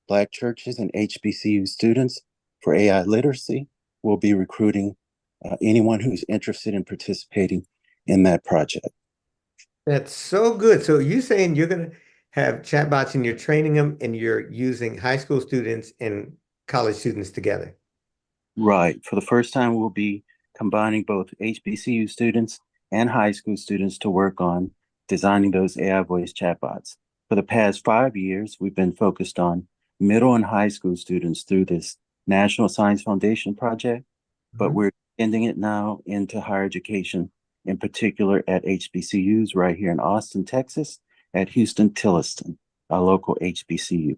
Black churches and HBCU students for AI literacy will be recruiting anyone who's interested in participating in that project. That's so good. So you're saying you're going to have chatbots and you're training them and you're using high school students and college students together. Right. For the first time, we'll be combining both HBCU students and high school students to work on designing those AI voice chatbots. For the past 5 years, we've been focused on middle and high school students through this National Science Foundation project, but we're extending it now into higher education, in particular at HBCUs right here in Austin, Texas, at Houston-Tillotson, our local HBCU.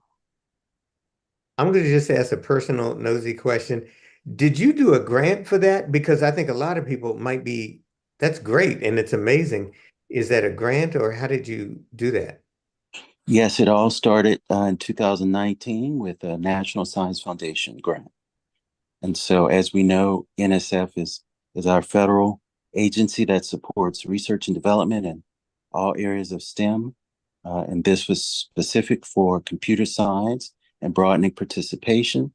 I'm going to just ask a personal nosy question. Did you do a grant for that? Because I think a lot of people might be, that's great and it's amazing. Is that a grant or how did you do that? Yes, it all started in 2019 with a National Science Foundation grant. And so as we know, NSF is our federal agency that supports research and development in all areas of STEM. And this was specific for computer science and broadening participation.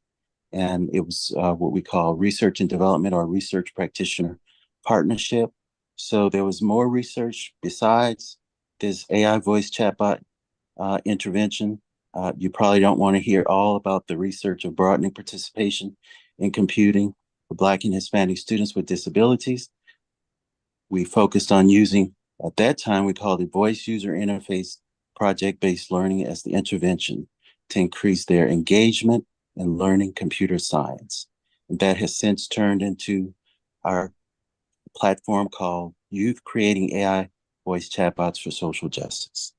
And it was what we call research and development or research practitioner partnership. So there was more research besides this AI voice chatbot intervention. You probably don't want to hear all about the research of broadening participation in computing for Black and Hispanic students with disabilities. We focused on using, at that time, we called it voice user interface project-based learning as the intervention to increase their engagement in learning computer science. And that has since turned into our platform called Youth Creating AI Voice Chatbots for Social Justice.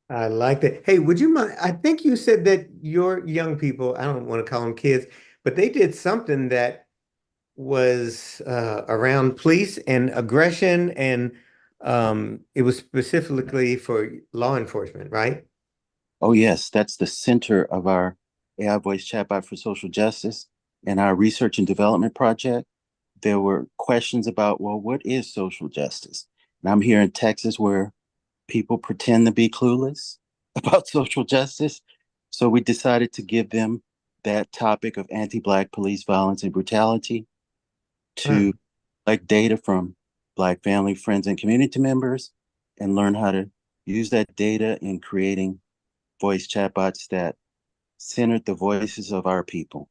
I like that. Hey, would you mind? I think you said that your young people, I don't want to call them kids, but they did something that was around police and aggression, and it was specifically for law enforcement, right? Oh, yes, that's the center of our AI voice chatbot for social justice. In our research and development project, there were questions about, well, what is social justice? And I'm here in Texas where people pretend to be clueless about social justice. So we decided to give them that topic of anti-Black police violence and brutality to collect data from Black family, friends, and community members and learn how to use that data in creating voice chatbots that centered the voices of our people.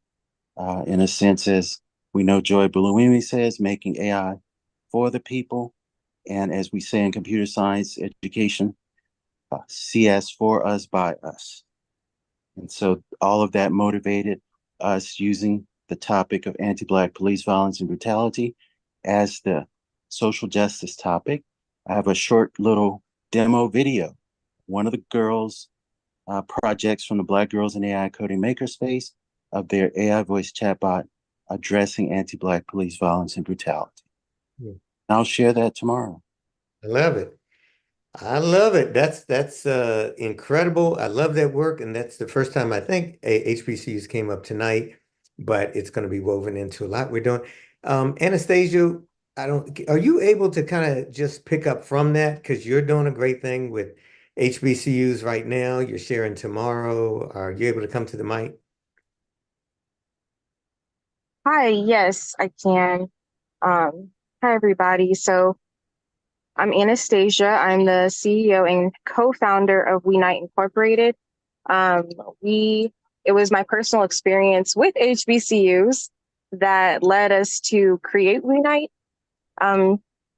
In a sense, as we know Joy Buolamwini says, making AI for the people. And as we say in computer science education, CS for us, by us. And so all of that motivated us using the topic of anti-Black police violence and brutality as the social justice topic. I have a short little demo video. One of the girls' projects from the Black Girls in AI Coding Makerspace of their AI voice chatbot addressing anti-Black police violence and brutality. Yeah. I'll share that tomorrow. I love it. I love it. That's incredible. I love that work. And that's the first time I think HBCUs came up tonight, but it's going to be woven into a lot we're doing. Anastasia, are you able to kind of just pick up from that? Because you're doing a great thing with HBCUs right now. You're sharing tomorrow. Are you able to come to the mic? Hi, yes, I can. Hi, everybody. So I'm Anastasia. I'm the CEO and co-founder of WeNight Incorporated. We it was my personal experience with HBCUs that led us to create WeUnite.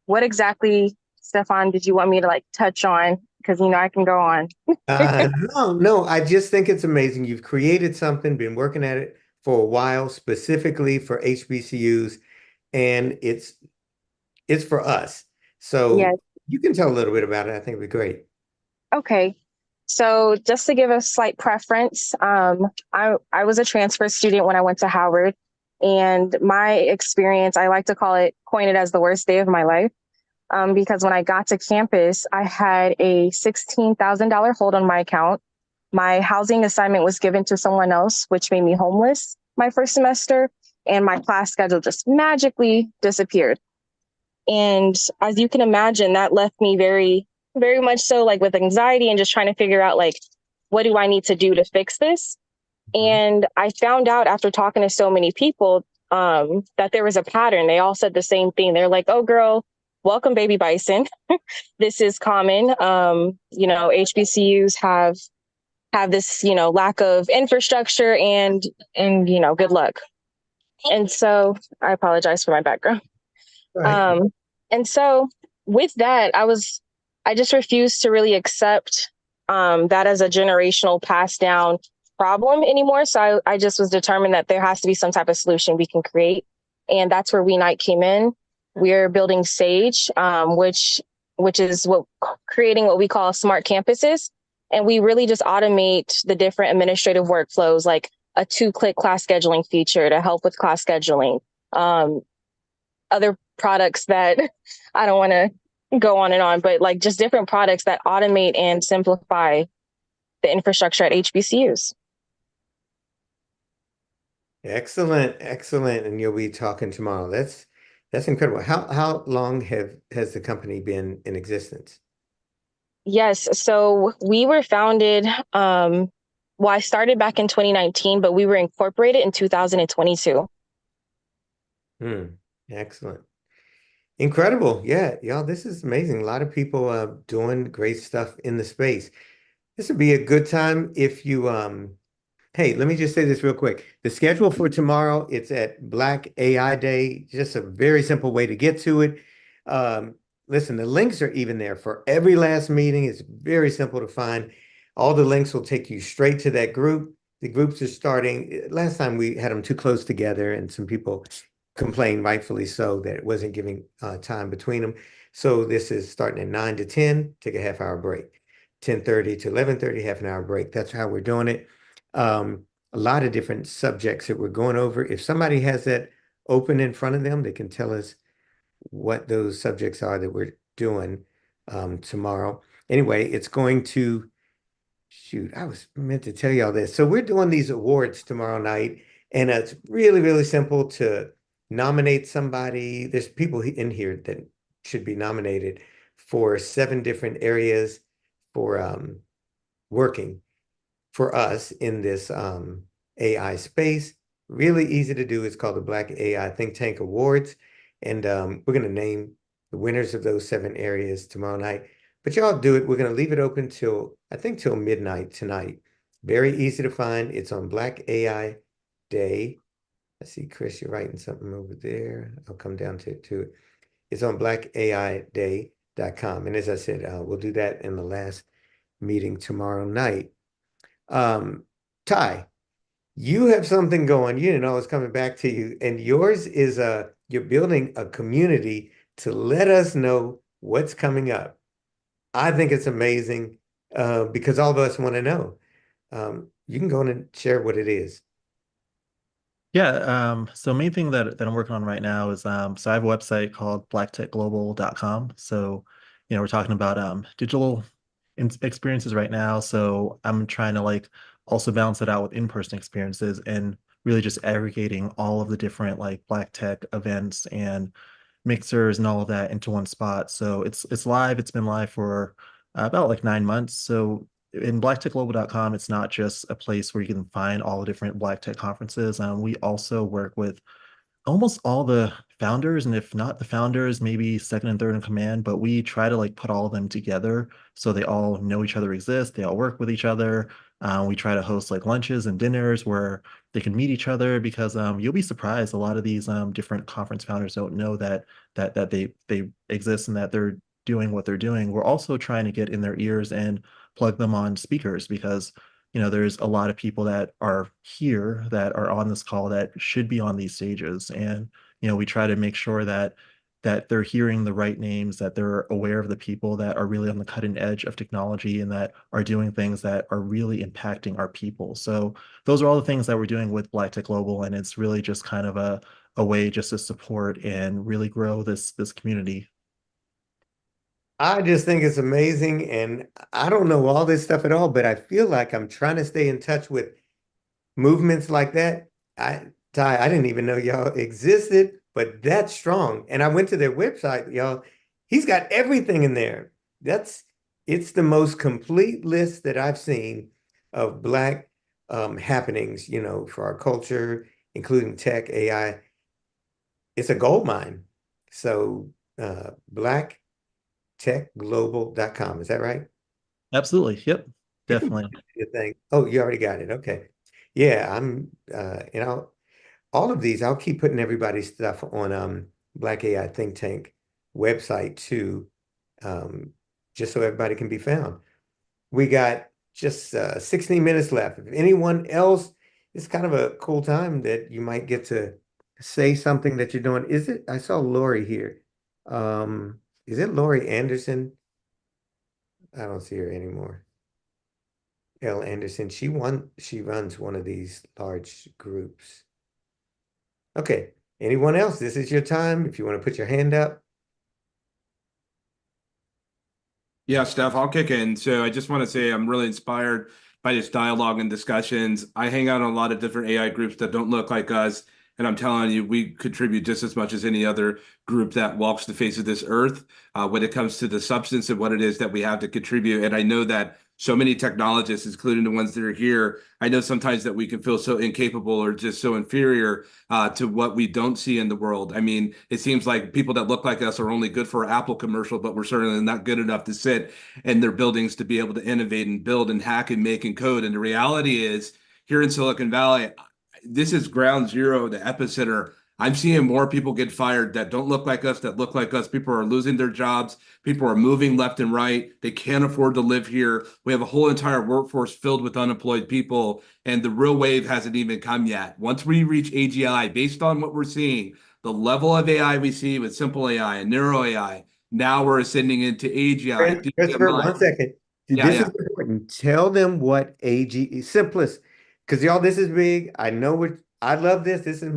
What exactly, Stefan, did you want me to like touch on? Because I can go on. No, I just think it's amazing. You've created something, been working at it for a while, specifically for HBCUs, and it's for us. So Yes. you can tell a little bit about it. I think it'd be great. Okay. So just to give a slight preference, I was a transfer student when I went to Howard, and my experience, I like to coin it as the worst day of my life. Because when I got to campus, I had a $16,000 hold on my account. My housing assignment was given to someone else, which made me homeless my first semester, and my class schedule just magically disappeared. And as you can imagine, that left me very, very much so like with anxiety and just trying to figure out like, what do I need to do to fix this? And I found out after talking to so many people that there was a pattern. They all said the same thing. They're like, oh, girl, welcome, baby bison. This is common. HBCUs have this, lack of infrastructure and good luck. And so I apologize for my background. Right. And so with that, I just refused to really accept that as a generational passed down problem anymore. So I just was determined that there has to be some type of solution we can create. And that's where WeUnite came in. We're building Sage, which is creating what we call smart campuses. And we really just automate the different administrative workflows, like a 2-click class scheduling feature to help with class scheduling. Other products that I don't want to go on and on, but like just different products that automate and simplify the infrastructure at HBCUs. Excellent. And you'll be talking tomorrow. That's incredible. How long has the company been in existence? Yes. So we were founded, I started back in 2019, but we were incorporated in 2022. Excellent. Incredible. Yeah, y'all, this is amazing. A lot of people doing great stuff in the space. This would be a good time if you hey, let me just say this real quick. The schedule for tomorrow, it's at Black AI Day. Just a very simple way to get to it. Listen, the links are even there for every last meeting. It's very simple to find. All the links will take you straight to that group. The groups are starting. Last time we had them too close together, and some people complained, rightfully so, that it wasn't giving time between them. So this is starting at 9 to 10, take a half-hour break. 10:30 to 11:30, half an hour break. That's how we're doing it. A lot of different subjects that we're going over. If somebody has that open in front of them, they can tell us what those subjects are that we're doing tomorrow. Anyway, it's going to, shoot, I was meant to tell you all this. So we're doing these awards tomorrow night, and it's really, really simple to nominate somebody. There's people in here that should be nominated for 7 different areas for working for us in this AI space. Really easy to do. It's called the Black AI Think Tank Awards. And we're going to name the winners of those 7 areas tomorrow night. But y'all do it. We're going to leave it open till midnight tonight. Very easy to find. It's on Black AI Day. I see, Chris, you're writing something over there. I'll come down to it. It's on blackaiday.com. And as I said, we'll do that in the last meeting tomorrow night. Ty, you have something going. You didn't know I was coming back to you. And yours is you're building a community to let us know what's coming up. I think it's amazing because all of us want to know. You can go in and share what it is. Yeah, so main thing that I'm working on right now is so I have a website called blacktechglobal.com. So, we're talking about digital experiences right now. So I'm trying to like also balance it out with in-person experiences and really just aggregating all of the different like Black tech events and mixers and all of that into one spot. So it's live. It's been live for about like 9 months. So in blacktechglobal.com, it's not just a place where you can find all the different Black tech conferences. We also work with almost all the founders, and if not the founders, maybe second and third in command, but we try to like put all of them together so they all know each other exist, they all work with each other. We try to host like lunches and dinners where they can meet each other, because you'll be surprised, a lot of these different conference founders don't know that they exist and that they're doing what they're doing. We're also trying to get in their ears and plug them on speakers, because there's a lot of people that are here that are on this call that should be on these stages. And we try to make sure that they're hearing the right names, that they're aware of the people that are really on the cutting edge of technology and that are doing things that are really impacting our people. So those are all the things that we're doing with Black Tech Global, and it's really just kind of a way just to support and really grow this community. I just think it's amazing, and I don't know all this stuff at all, but I feel like I'm trying to stay in touch with movements like that. Ty, I didn't even know y'all existed, but that's strong. And I went to their website, y'all. He's got everything in there. It's the most complete list that I've seen of Black happenings, for our culture, including tech, AI. It's a gold mine. So blacktechglobal.com, is that right? Absolutely. Yep. Definitely. Oh, you already got it. Okay. Yeah, I'm all of these, I'll keep putting everybody's stuff on Black AI Think Tank website too, just so everybody can be found. We got just 16 minutes left. If anyone else, it's kind of a cool time that you might get to say something that you're doing. I saw Lori here. Is it Lori Anderson? I don't see her anymore. L. Anderson, she runs one of these large groups. Okay, anyone else? This is your time. If you want to put your hand up. Yeah, Steph, I'll kick in. So I just want to say I'm really inspired by this dialogue and discussions. I hang out in a lot of different AI groups that don't look like us. And I'm telling you, we contribute just as much as any other group that walks the face of this earth when it comes to the substance of what it is that we have to contribute. And I know that so many technologists, including the ones that are here, I know sometimes that we can feel so incapable or just so inferior to what we don't see in the world. I mean, it seems like people that look like us are only good for an Apple commercial, but we're certainly not good enough to sit in their buildings to be able to innovate and build and hack and make and code. And the reality is, here in Silicon Valley, this is ground zero, the epicenter. I'm seeing more people get fired that don't look like us, that look like us. People are losing their jobs. People are moving left and right. They can't afford to live here. We have a whole entire workforce filled with unemployed people, and the real wave hasn't even come yet. Once we reach AGI, based on what we're seeing, the level of AI we see with simple AI and narrow AI, now we're ascending into AGI. Christopher, 1 second. This is important. Tell them what simplest, because y'all, this is big. I love this. This is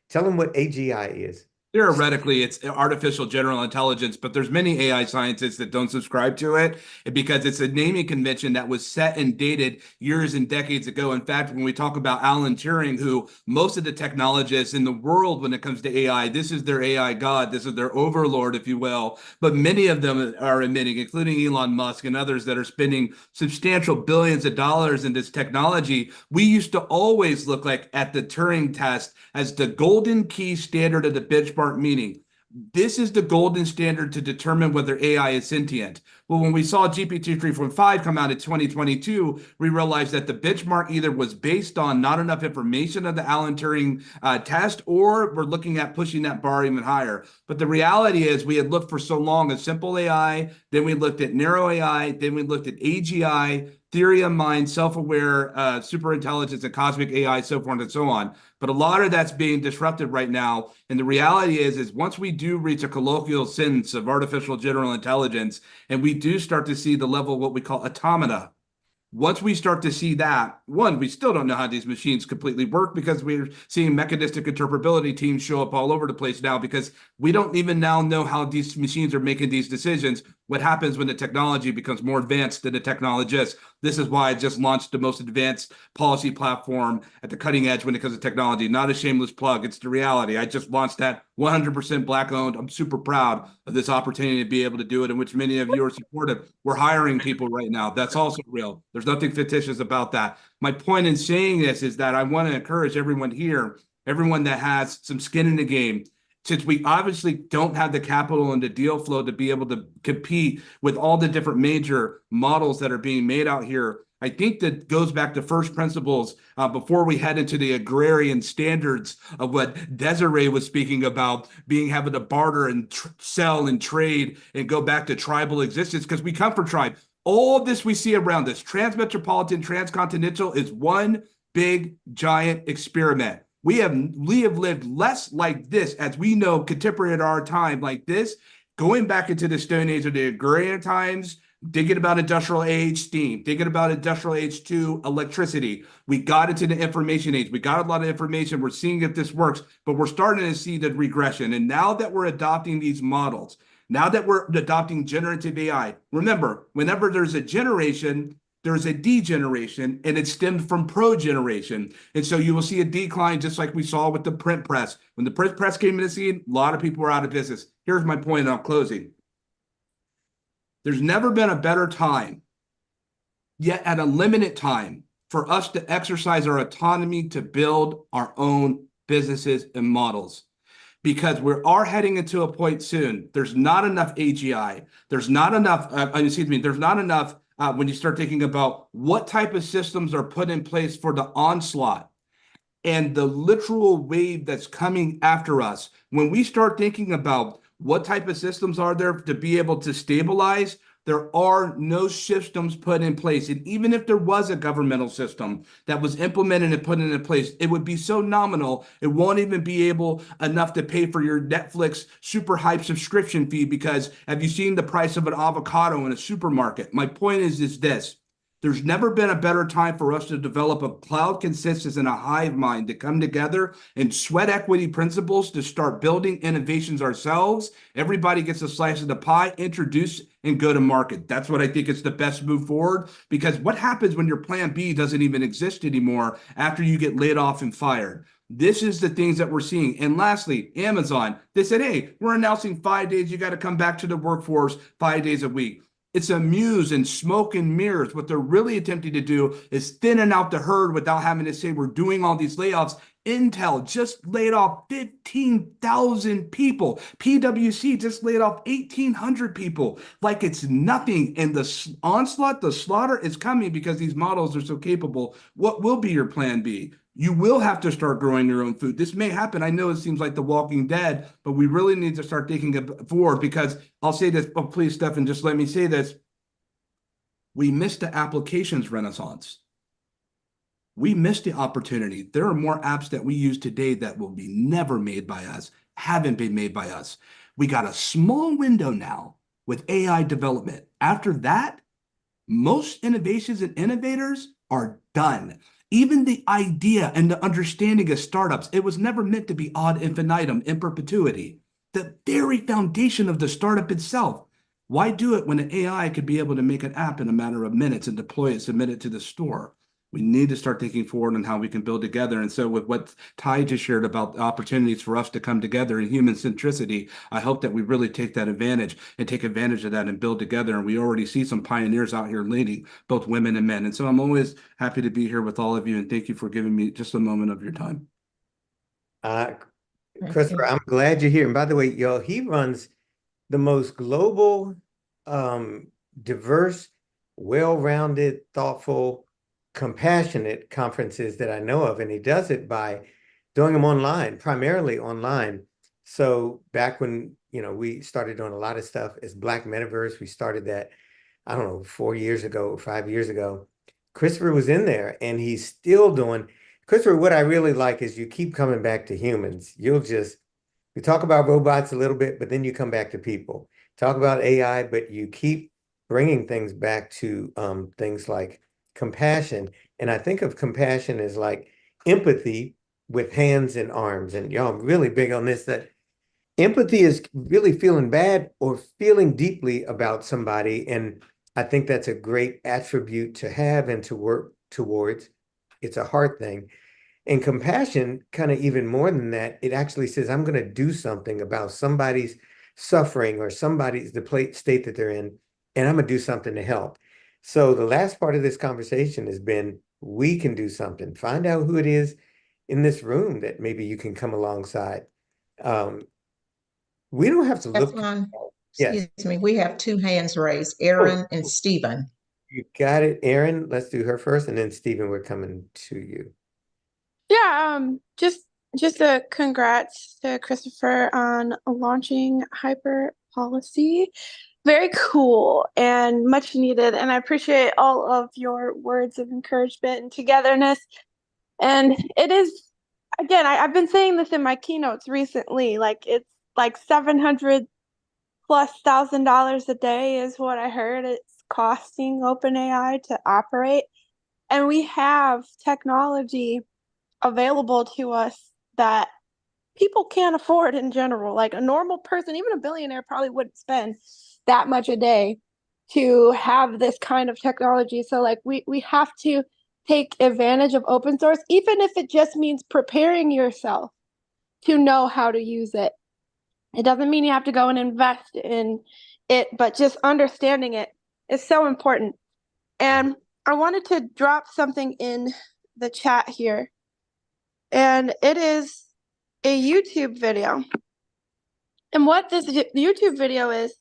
tell them what AGI is. Theoretically, it's artificial general intelligence, but there's many AI scientists that don't subscribe to it because it's a naming convention that was set and dated years and decades ago. In fact, when we talk about Alan Turing, who most of the technologists in the world, when it comes to AI, this is their AI god, this is their overlord, if you will. But many of them are admitting, including Elon Musk and others that are spending substantial billions of dollars in this technology. We used to always look at the Turing test as the golden key standard of the benchmark. Meaning, this is the golden standard to determine whether AI is sentient. Well, when we saw GPT 3.5 come out in 2022, we realized that the benchmark either was based on not enough information of the Alan Turing test, or we're looking at pushing that bar even higher. But the reality is we had looked for so long at simple AI, then we looked at narrow AI, then we looked at AGI, theory of mind, self-aware, superintelligence, and cosmic AI, so forth and so on. But a lot of that's being disrupted right now. And the reality is once we do reach a colloquial sense of artificial general intelligence, and we do start to see the level of what we call automata, once we start to see that, we still don't know how these machines completely work, because we're seeing mechanistic interpretability teams show up all over the place now, because we don't even now know how these machines are making these decisions. What happens when the technology becomes more advanced than the technologists? This is why I just launched the most advanced policy platform at the cutting edge when it comes to technology. Not a shameless plug, it's the reality. I just launched that, 100% Black owned. I'm super proud of this opportunity to be able to do it, in which many of you are supportive. We're hiring people right now. That's also real. There's nothing fictitious about that. My point in saying this is that I want to encourage everyone here, everyone that has some skin in the game, since we obviously don't have the capital and the deal flow to be able to compete with all the different major models that are being made out here. I think that goes back to first principles before we head into the agrarian standards of what Desiree was speaking about, having to barter and sell and trade and go back to tribal existence, because we come from tribe. All of this we see around us, transmetropolitan, transcontinental, is one big giant experiment. We have lived less like this, as we know, contemporary at our time, like this, going back into the Stone Age of the agrarian times, thinking about industrial age steam, thinking about industrial age 2 electricity. We got into the information age. We got a lot of information. We're seeing if this works, but we're starting to see the regression. And now that we're adopting these models, now that we're adopting generative AI, remember, whenever there's a generation, there's a degeneration, and it stemmed from progeneration. And so you will see a decline, just like we saw with the print press. When the print press came into the scene, a lot of people were out of business. Here's my point, and I'm closing. There's never been a better time, yet at a limited time, for us to exercise our autonomy to build our own businesses and models. Because we are heading into a point soon. There's not enough AGI. There's not enough, there's not enough when you start thinking about what type of systems are put in place for the onslaught and the literal wave that's coming after us. When we start thinking about what type of systems are there to be able to stabilize, there are no systems put in place. And even if there was a governmental system that was implemented and put into place, it would be so nominal, it won't even be enough to pay for your Netflix super hype subscription fee, because have you seen the price of an avocado in a supermarket? My point is this. There's never been a better time for us to develop a cloud consensus and a hive mind to come together and sweat equity principles to start building innovations ourselves. Everybody gets a slice of the pie, introduce and go to market. That's what I think is the best move forward, because what happens when your plan B doesn't even exist anymore after you get laid off and fired? This is the things that we're seeing. And lastly, Amazon, they said, hey, we're announcing 5 days. You got to come back to the workforce 5 days a week. It's a muse and smoke and mirrors. What they're really attempting to do is thinning out the herd without having to say we're doing all these layoffs. Intel just laid off 15,000 people. PwC just laid off 1,800 people. Like it's nothing. And the onslaught, the slaughter is coming because these models are so capable. What will be your plan B? You will have to start growing your own food. This may happen. I know it seems like The Walking Dead, but we really need to start thinking forward, because I'll say this, oh, please, Stefan, just let me say this. We missed the applications renaissance. We missed the opportunity. There are more apps that we use today that will be never made by us, haven't been made by us. We got a small window now with AI development. After that, most innovations and innovators are done. Even the idea and the understanding of startups, it was never meant to be ad infinitum, in perpetuity. The very foundation of the startup itself. Why do it when an AI could be able to make an app in a matter of minutes and deploy it, submit it to the store? We need to start thinking forward on how we can build together. And so with what Ty just shared about the opportunities for us to come together in human centricity, I hope that we really take that advantage and take advantage of that and build together. And we already see some pioneers out here leading, both women and men. And so I'm always happy to be here with all of you. And thank you for giving me just a moment of your time. Christopher, I'm glad you're here. And by the way, y'all, he runs the most global, diverse, well-rounded, thoughtful, compassionate conferences that I know of, and he does it by doing them online, primarily online. So back when, we started doing a lot of stuff as Black Metaverse, we started that, I don't know, 4 years ago, 5 years ago. Christopher was in there and he's still doing. Christopher, what I really like is you keep coming back to humans. We talk about robots a little bit, but then you come back to people. Talk about AI, but you keep bringing things back to things like compassion. And I think of compassion as like empathy with hands and arms. And y'all, I'm really big on this, that empathy is really feeling bad or feeling deeply about somebody. And I think that's a great attribute to have and to work towards. It's a hard thing. And compassion, kind of even more than that, it actually says, I'm going to do something about somebody's suffering or somebody's the state that they're in, and I'm going to do something to help. So the last part of this conversation has been, we can do something. Find out who it is in this room that maybe you can come alongside. We don't have to look. Stefan, Yes. excuse me, we have two hands raised, Aaron and Stephen. You got it, Aaron. Let's do her first, and then Stephen, we're coming to you. Yeah, just a congrats to Christopher on launching Hyper Policy. Very cool and much needed, and I appreciate all of your words of encouragement and togetherness. And it is, again, I've been saying this in my keynotes recently, like it's like $700,000+ a day is what I heard it's costing OpenAI to operate. And we have technology available to us that people can't afford in general. Like a normal person, even a billionaire, probably wouldn't spend that much a day to have this kind of technology. So like we have to take advantage of open source, even if it just means preparing yourself to know how to use it. It doesn't mean you have to go and invest in it, but just understanding it is so important. And I wanted to drop something in the chat here. And it is a YouTube video. And what this YouTube video is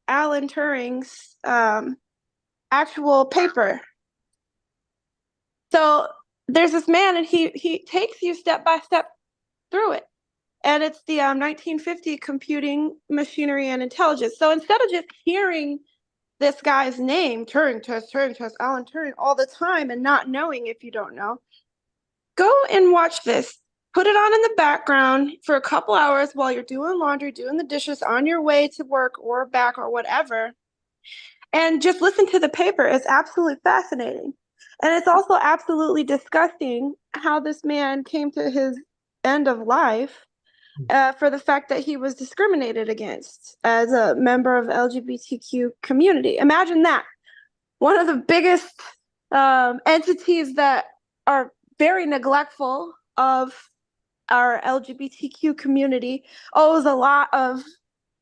Alan Turing's actual paper. So there's this man, and he takes you step by step through it. And it's the 1950 Computing, Machinery, and Intelligence. So instead of just hearing this guy's name, Turing test, Alan Turing, all the time and not knowing if you don't know, go and watch this. Put it on in the background for a couple hours while you're doing laundry, doing the dishes, on your way to work or back or whatever. And just listen to the paper. It's absolutely fascinating. And it's also absolutely disgusting how this man came to his end of life for the fact that he was discriminated against as a member of the LGBTQ community. Imagine that. One of the biggest entities that are very neglectful of our LGBTQ community owes a lot of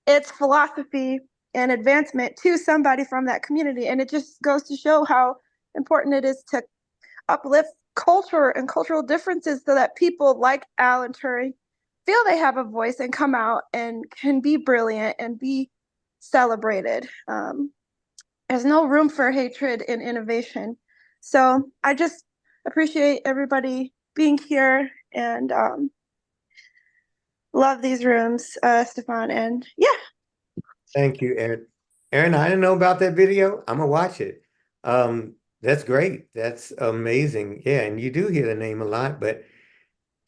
its philosophy and advancement to somebody from that community. And it just goes to show how important it is to uplift culture and cultural differences so that people like Alan Turing feel they have a voice and come out and can be brilliant and be celebrated. There's no room for hatred in innovation. So I just appreciate everybody being here and love these rooms, Stefan, and yeah. Thank you, Aaron. Aaron, I didn't know about that video. I'm gonna watch it. That's great. That's amazing. Yeah, and you do hear the name a lot, but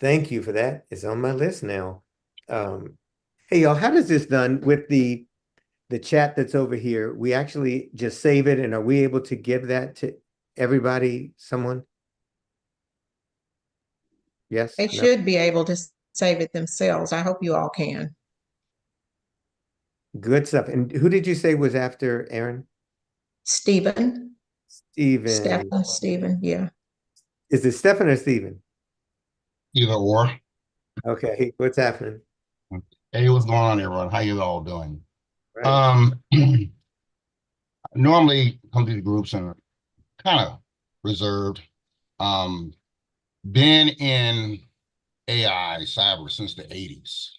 thank you for that. It's on my list now. Hey, y'all, how does this done with the chat that's over here? We actually just save it, and are we able to give that to everybody, someone? Yes? They No? should be able to save it themselves. I hope you all can. Good stuff. And who did you say was after Aaron? Stephen. Stephen, yeah. Is it Stephen or Stephen? Either or. Okay, what's happening? Hey, what's going on, everyone? How you all doing? Right. Normally come to the groups and kind of reserved. Been in AI, cyber since the 80s.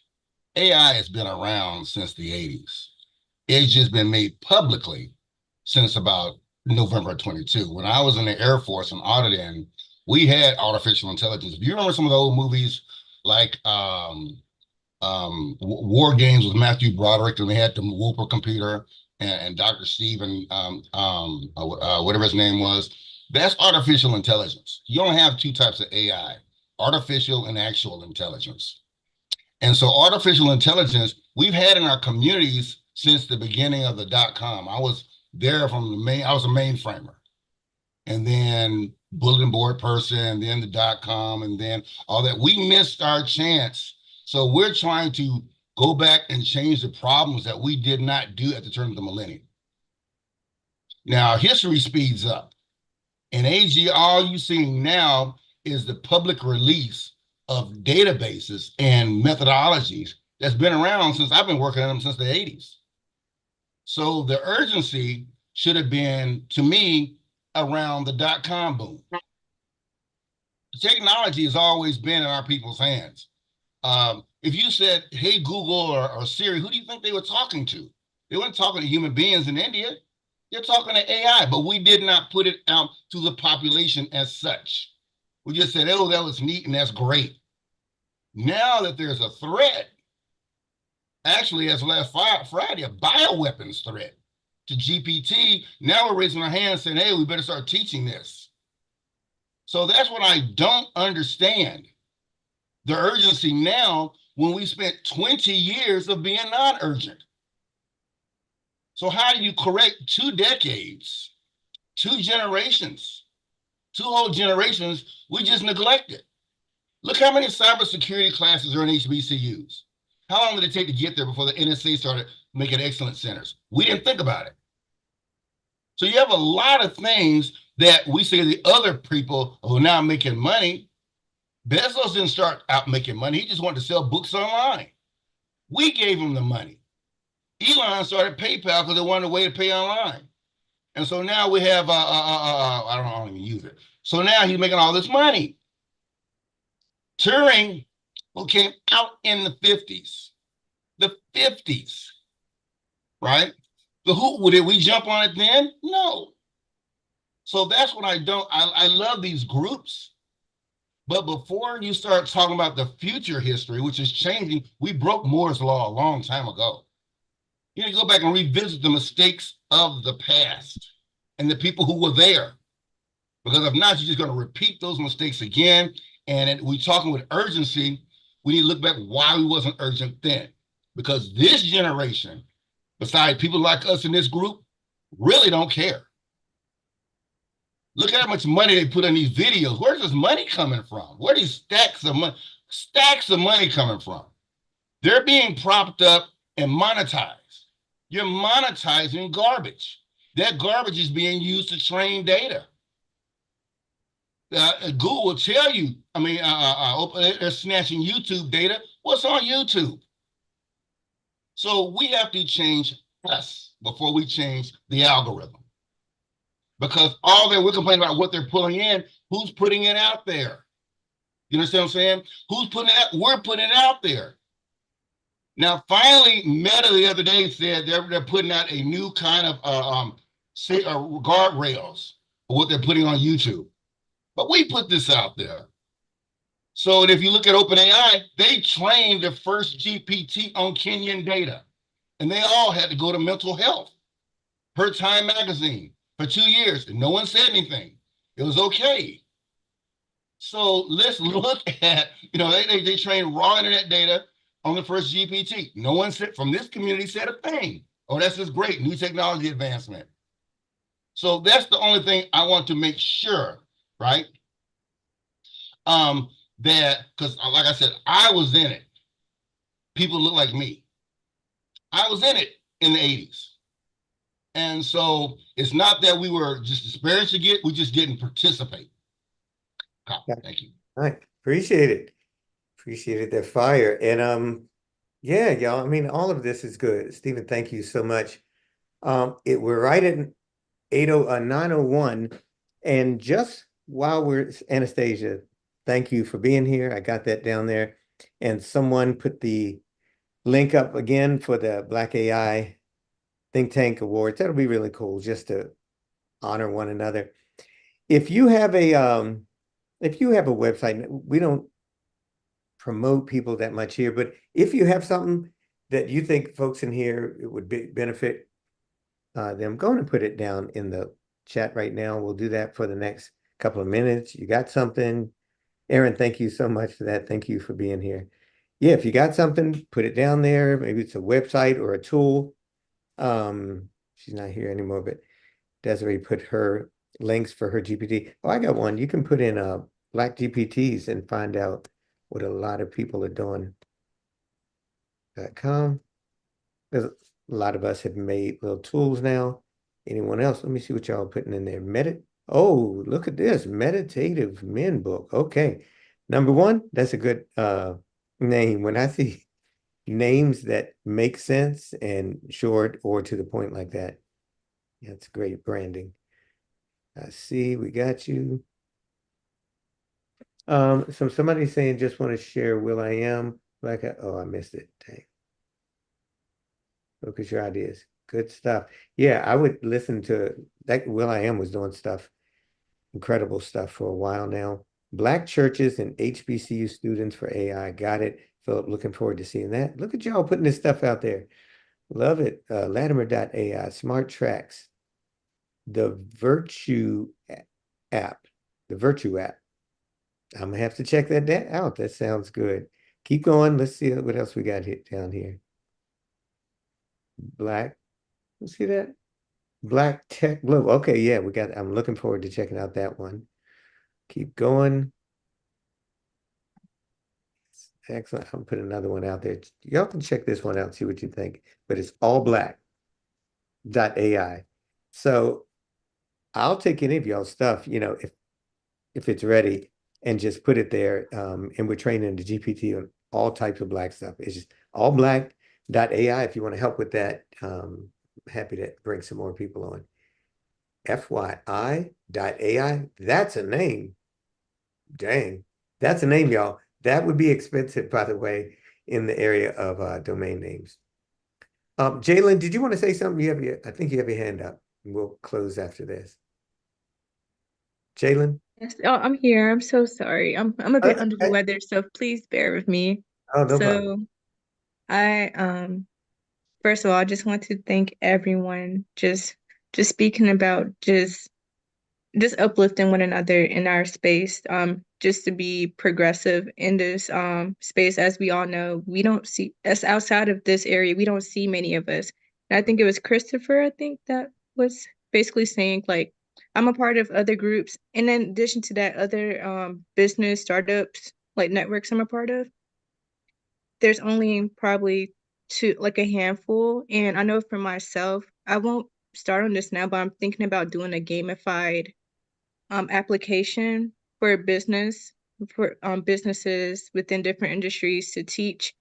AI has been around since the 80s. It's just been made publicly since about November 22. When I was in the Air Force in Auditing, we had artificial intelligence. Do you remember some of the old movies like War Games with Matthew Broderick, and they had the Whooper computer and Dr. Stephen, whatever his name was? That's artificial intelligence. You only have two types of AI, artificial and actual intelligence. And so artificial intelligence, we've had in our communities since the beginning of the .com. I was there from I was a mainframer. And then bulletin board person, then the .com, and then all that. We missed our chance. So we're trying to go back and change the problems that we did not do at the turn of the millennium. Now, history speeds up. In AG, all you're seeing now is the public release of databases and methodologies that's been around since I've been working on them since the 80s. So the urgency should have been, to me, around the .com boom. Technology has always been in our people's hands. If you said, hey, Google or Siri, who do you think they were talking to? They weren't talking to human beings in India. They're talking to AI, but we did not put it out to the population as such. We just said, oh, that was neat and that's great. Now that there's a threat, actually, as last Friday, a bioweapons threat to GPT, now we're raising our hands saying, hey, we better start teaching this. So that's what I don't understand. The urgency now when we spent 20 years of being non-urgent. So how do you correct 2 decades, 2 generations, 2 whole generations we just neglected? Look how many cybersecurity classes are in HBCUs. How long did it take to get there before the NSA started making excellence centers? We didn't think about it. So you have a lot of things that we say the other people who are now making money. Bezos didn't start out making money. He just wanted to sell books online. We gave him the money. Elon started PayPal because they wanted a way to pay online. And so now we have, I don't even use it. So now he's making all this money. Turing, who came out in the 50s, right? So did we jump on it then? No. So that's what I love these groups. But before you start talking about the future history, which is changing, we broke Moore's Law a long time ago. You need to go back and revisit the mistakes of the past and the people who were there. Because if not, you're just going to repeat those mistakes again. And we're talking with urgency. We need to look back why we wasn't urgent then. Because this generation, besides people like us in this group, really don't care. Look at how much money they put in these videos. Where's this money coming from? Where are these stacks of money coming from? They're being propped up and monetized. You're monetizing garbage. That garbage is being used to train data. Google will tell you, they're snatching YouTube data. What's on YouTube? So we have to change us before we change the algorithm. Because all that we're complaining about what they're pulling in, who's putting it out there? You understand what I'm saying? Who's putting it out? We're putting it out there. Now, finally, Meta the other day said they're putting out a new kind of guardrails for what they're putting on YouTube. But we put this out there. So if you look at OpenAI, they trained the first GPT on Kenyan data. And they all had to go to mental health per Time magazine for 2 years. And no one said anything. It was okay. So let's look at, they trained raw internet data on the first GPT. No one said from this community said a thing. Oh, that's just great. New technology advancement. So that's the only thing I want to make sure, right? That, because like I said, I was in it. People look like me. I was in it in the 80s. And so it's not that we were just disparaged to we just didn't participate. Thank you. All right. Appreciate it. Appreciated that fire. And yeah, y'all, all of this is good. Stephen, thank you so much. We're right at 9:01. And just while we're, Anastasia, thank you for being here. I got that down there. And someone put the link up again for the Black AI Think Tank Awards. That'll be really cool just to honor one another. If you have a website, we don't promote people that much here, but if you have something that you think folks in here it would benefit them, go and put it down in the chat right now. We'll do that for the next couple of minutes. You got something? Aaron, thank you so much for that. Thank you for being here. Yeah, if you got something, put it down there. Maybe it's a website or a tool. She's not here anymore, but Desiree put her links for her GPT. Oh, I got one. You can put in Black GPTs and find out what a lot of people are doing. .com. There's a lot of us have made little tools now. Anyone else? Let me see what y'all are putting in there. Oh, look at this. Meditative Men book. Okay. Number one, that's a good name. When I see names that make sense and short or to the point like that, that's great branding. I see, we got you. So somebody's saying, just want to share Will.i.am Oh, I missed it. Dang. Focus your ideas. Good stuff. Yeah, I would listen to that. will.i.am was doing stuff, incredible stuff for a while now. Black churches and HBCU students for AI. Got it. Philip, looking forward to seeing that. Look at y'all putting this stuff out there. Love it. Latimer.ai, Smart Tracks, the Virtue app, the Virtue app. I'm gonna have to check that out. That sounds good. Keep going. Let's see what else we got down here. Black. Let's see that. Black Tech Global. Okay, yeah, I'm looking forward to checking out that one. Keep going. Excellent. I'm putting another one out there. Y'all can check this one out, see what you think. But it's allblack.ai. So I'll take any of y'all's stuff, if it's ready, and just put it there. And we're training the GPT on all types of Black stuff. It's just allblack.ai. If you want to help with that, happy to bring some more people on. FYI.ai. That's a name. Dang. That's a name, y'all. That would be expensive, by the way, in the area of domain names. Jalen, did you want to say something? I think you have your hand up. We'll close after this. Jalen? Yes. Oh, I'm here. I'm so sorry. I'm a bit under the weather, so please bear with me. Oh, no problem. I first of all, I just want to thank everyone just speaking about just uplifting one another in our space, just to be progressive in this space. As we all know, we don't see us outside of this area. We don't see many of us. And I think it was Christopher, that was basically saying, like, I'm a part of other groups. And in addition to that, other business startups, like networks I'm a part of. There's only probably a handful. And I know for myself, I won't start on this now, but I'm thinking about doing a gamified application for businesses within different industries to teach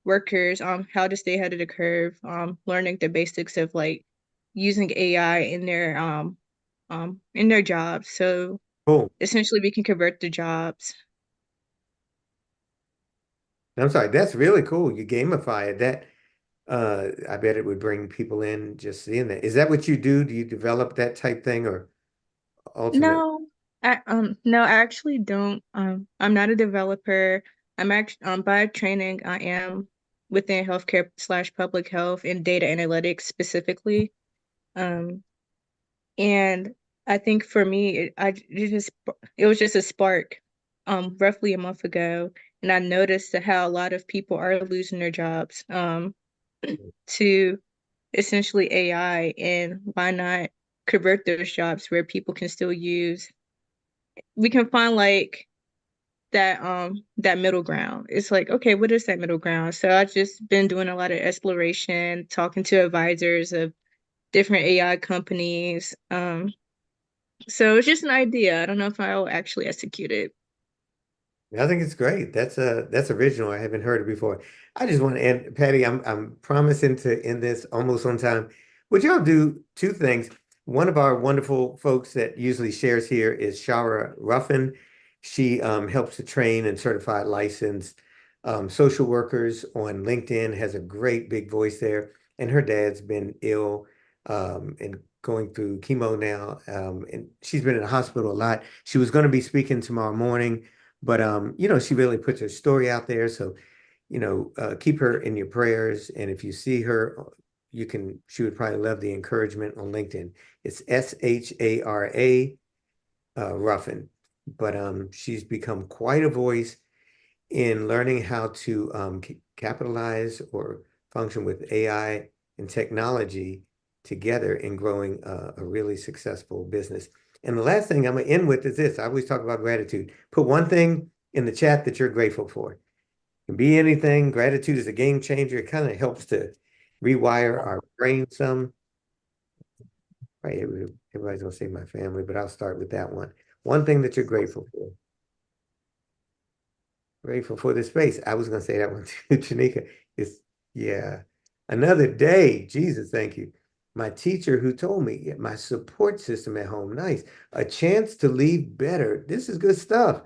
workers how to stay ahead of the curve, learning the basics of like using AI in their jobs. So cool. Essentially we can convert the jobs. I'm sorry, that's really cool. You gamify it. That I bet it would bring people in just seeing that. Is that what you do? Do you develop that type thing or ultimate? No, I actually don't. I'm not a developer. I'm actually by training, I am within healthcare / public health and data analytics specifically. And I think for me, it was just a spark, roughly a month ago, and I noticed how a lot of people are losing their jobs, to essentially AI, and why not convert those jobs where people can still we can find like that middle ground. It's like, okay, what is that middle ground? So I've just been doing a lot of exploration, talking to advisors of different AI companies. So it's just an idea. I don't know if I'll actually execute it. I think it's great. That's original. I haven't heard it before. I just want to end, Patty, I'm promising to end this almost on time. Would y'all do two things? One of our wonderful folks that usually shares here is Shara Ruffin. She helps to train and certify licensed social workers on LinkedIn, has a great big voice there. And her dad's been ill and going through chemo now. And she's been in the hospital a lot. She was going to be speaking tomorrow morning, but she really puts her story out there. So, keep her in your prayers. And if you see her, she would probably love the encouragement on LinkedIn. It's SHARA Ruffin. But she's become quite a voice in learning how to capitalize or function with AI and technology together in growing a really successful business. And the last thing I'm going to end with is this. I always talk about gratitude. Put one thing in the chat that you're grateful for. It can be anything. Gratitude is a game changer. It kind of helps to rewire our brain some. Right, everybody's going to say my family, but I'll start with that one. One thing that you're grateful for. Grateful for the space. I was going to say that one too, Janika. Another day. Jesus, thank you. My teacher who told me, my support system at home, nice. A chance to leave better. This is good stuff.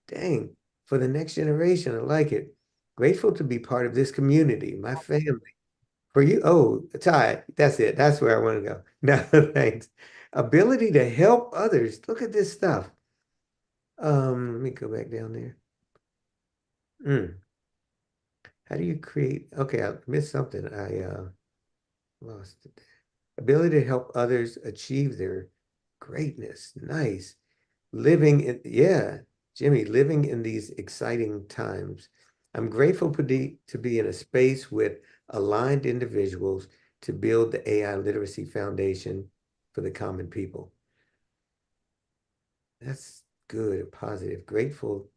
Dang, for the next generation, I like it. Grateful to be part of this community, my family. For you, oh, Ty, that's it. That's where I want to go. No, thanks. Ability to help others. Look at this stuff. Let me go back down there. How do you create? Okay, I missed something. I lost it. Ability to help others achieve their greatness. Nice. Living in, yeah, Jimmy, living in these exciting times. I'm grateful to be in a space with aligned individuals to build the AI literacy foundation for the common people. That's good, positive, grateful.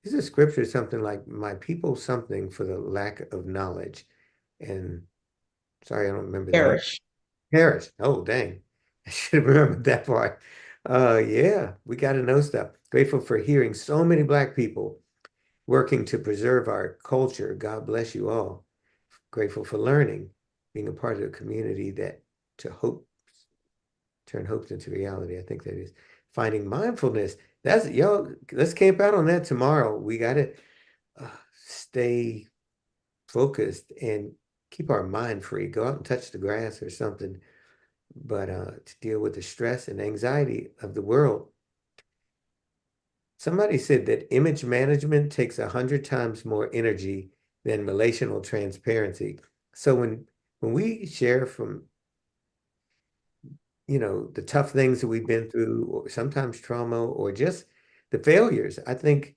This is a scripture, something like, my people something for the lack of knowledge. And sorry, I don't remember that. Perish. Perish. Oh, dang. I should have remembered that part. Yeah, we got to know stuff. Grateful for hearing so many Black people working to preserve our culture. God bless you all. Grateful for learning, being a part of a community that turn hopes into reality. I think that is finding mindfulness. That's, y'all, let's camp out on that tomorrow. We got to stay focused and keep our mind free. Go out and touch the grass or something. But to deal with the stress and anxiety of the world. Somebody said that image management takes 100 times more energy than relational transparency. So when we share from, the tough things that we've been through, or sometimes trauma, or just the failures, I think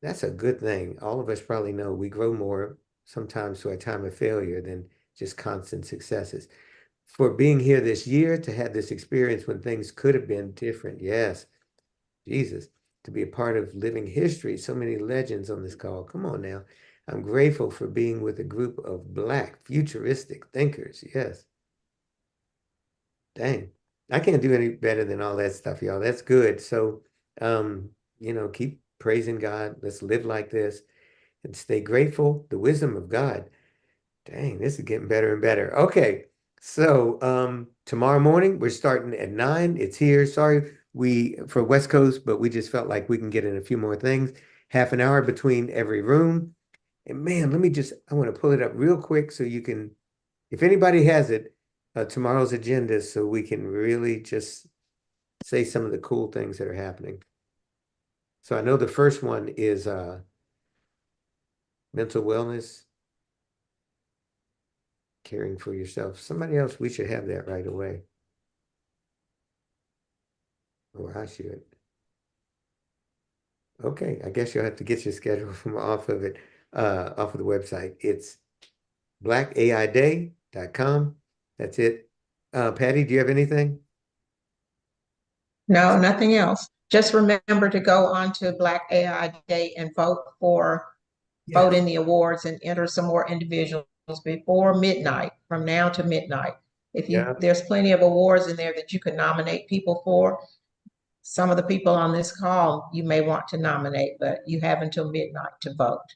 that's a good thing. All of us probably know we grow more sometimes through a time of failure than just constant successes. For being here this year, to have this experience when things could have been different. Yes, Jesus, to be a part of living history, so many legends on this call. Come on now. I'm grateful for being with a group of Black futuristic thinkers. Yes. Dang, I can't do any better than all that stuff, y'all. That's good. So, keep praising God. Let's live like this and stay grateful. The wisdom of God. Dang, this is getting better and better. Okay. So tomorrow morning, we're starting at 9. It's here. Sorry, for West Coast, but we just felt like we can get in a few more things. Half an hour between every room. And man, I want to pull it up real quick so you can, if anybody has it, tomorrow's agenda, so we can really just say some of the cool things that are happening. So I know the first one is mental wellness. Caring for yourself. Somebody else, we should have that right away. Or I should. Okay, I guess you'll have to get your schedule from off of the website. It's blackaiday.com. That's it. Patty, do you have anything? No, nothing else. Just remember to go on to Black AI Day and vote in the awards and enter some more individuals before midnight, from now to midnight. There's plenty of awards in there that you can nominate people for. Some of the people on this call you may want to nominate, but you have until midnight to vote.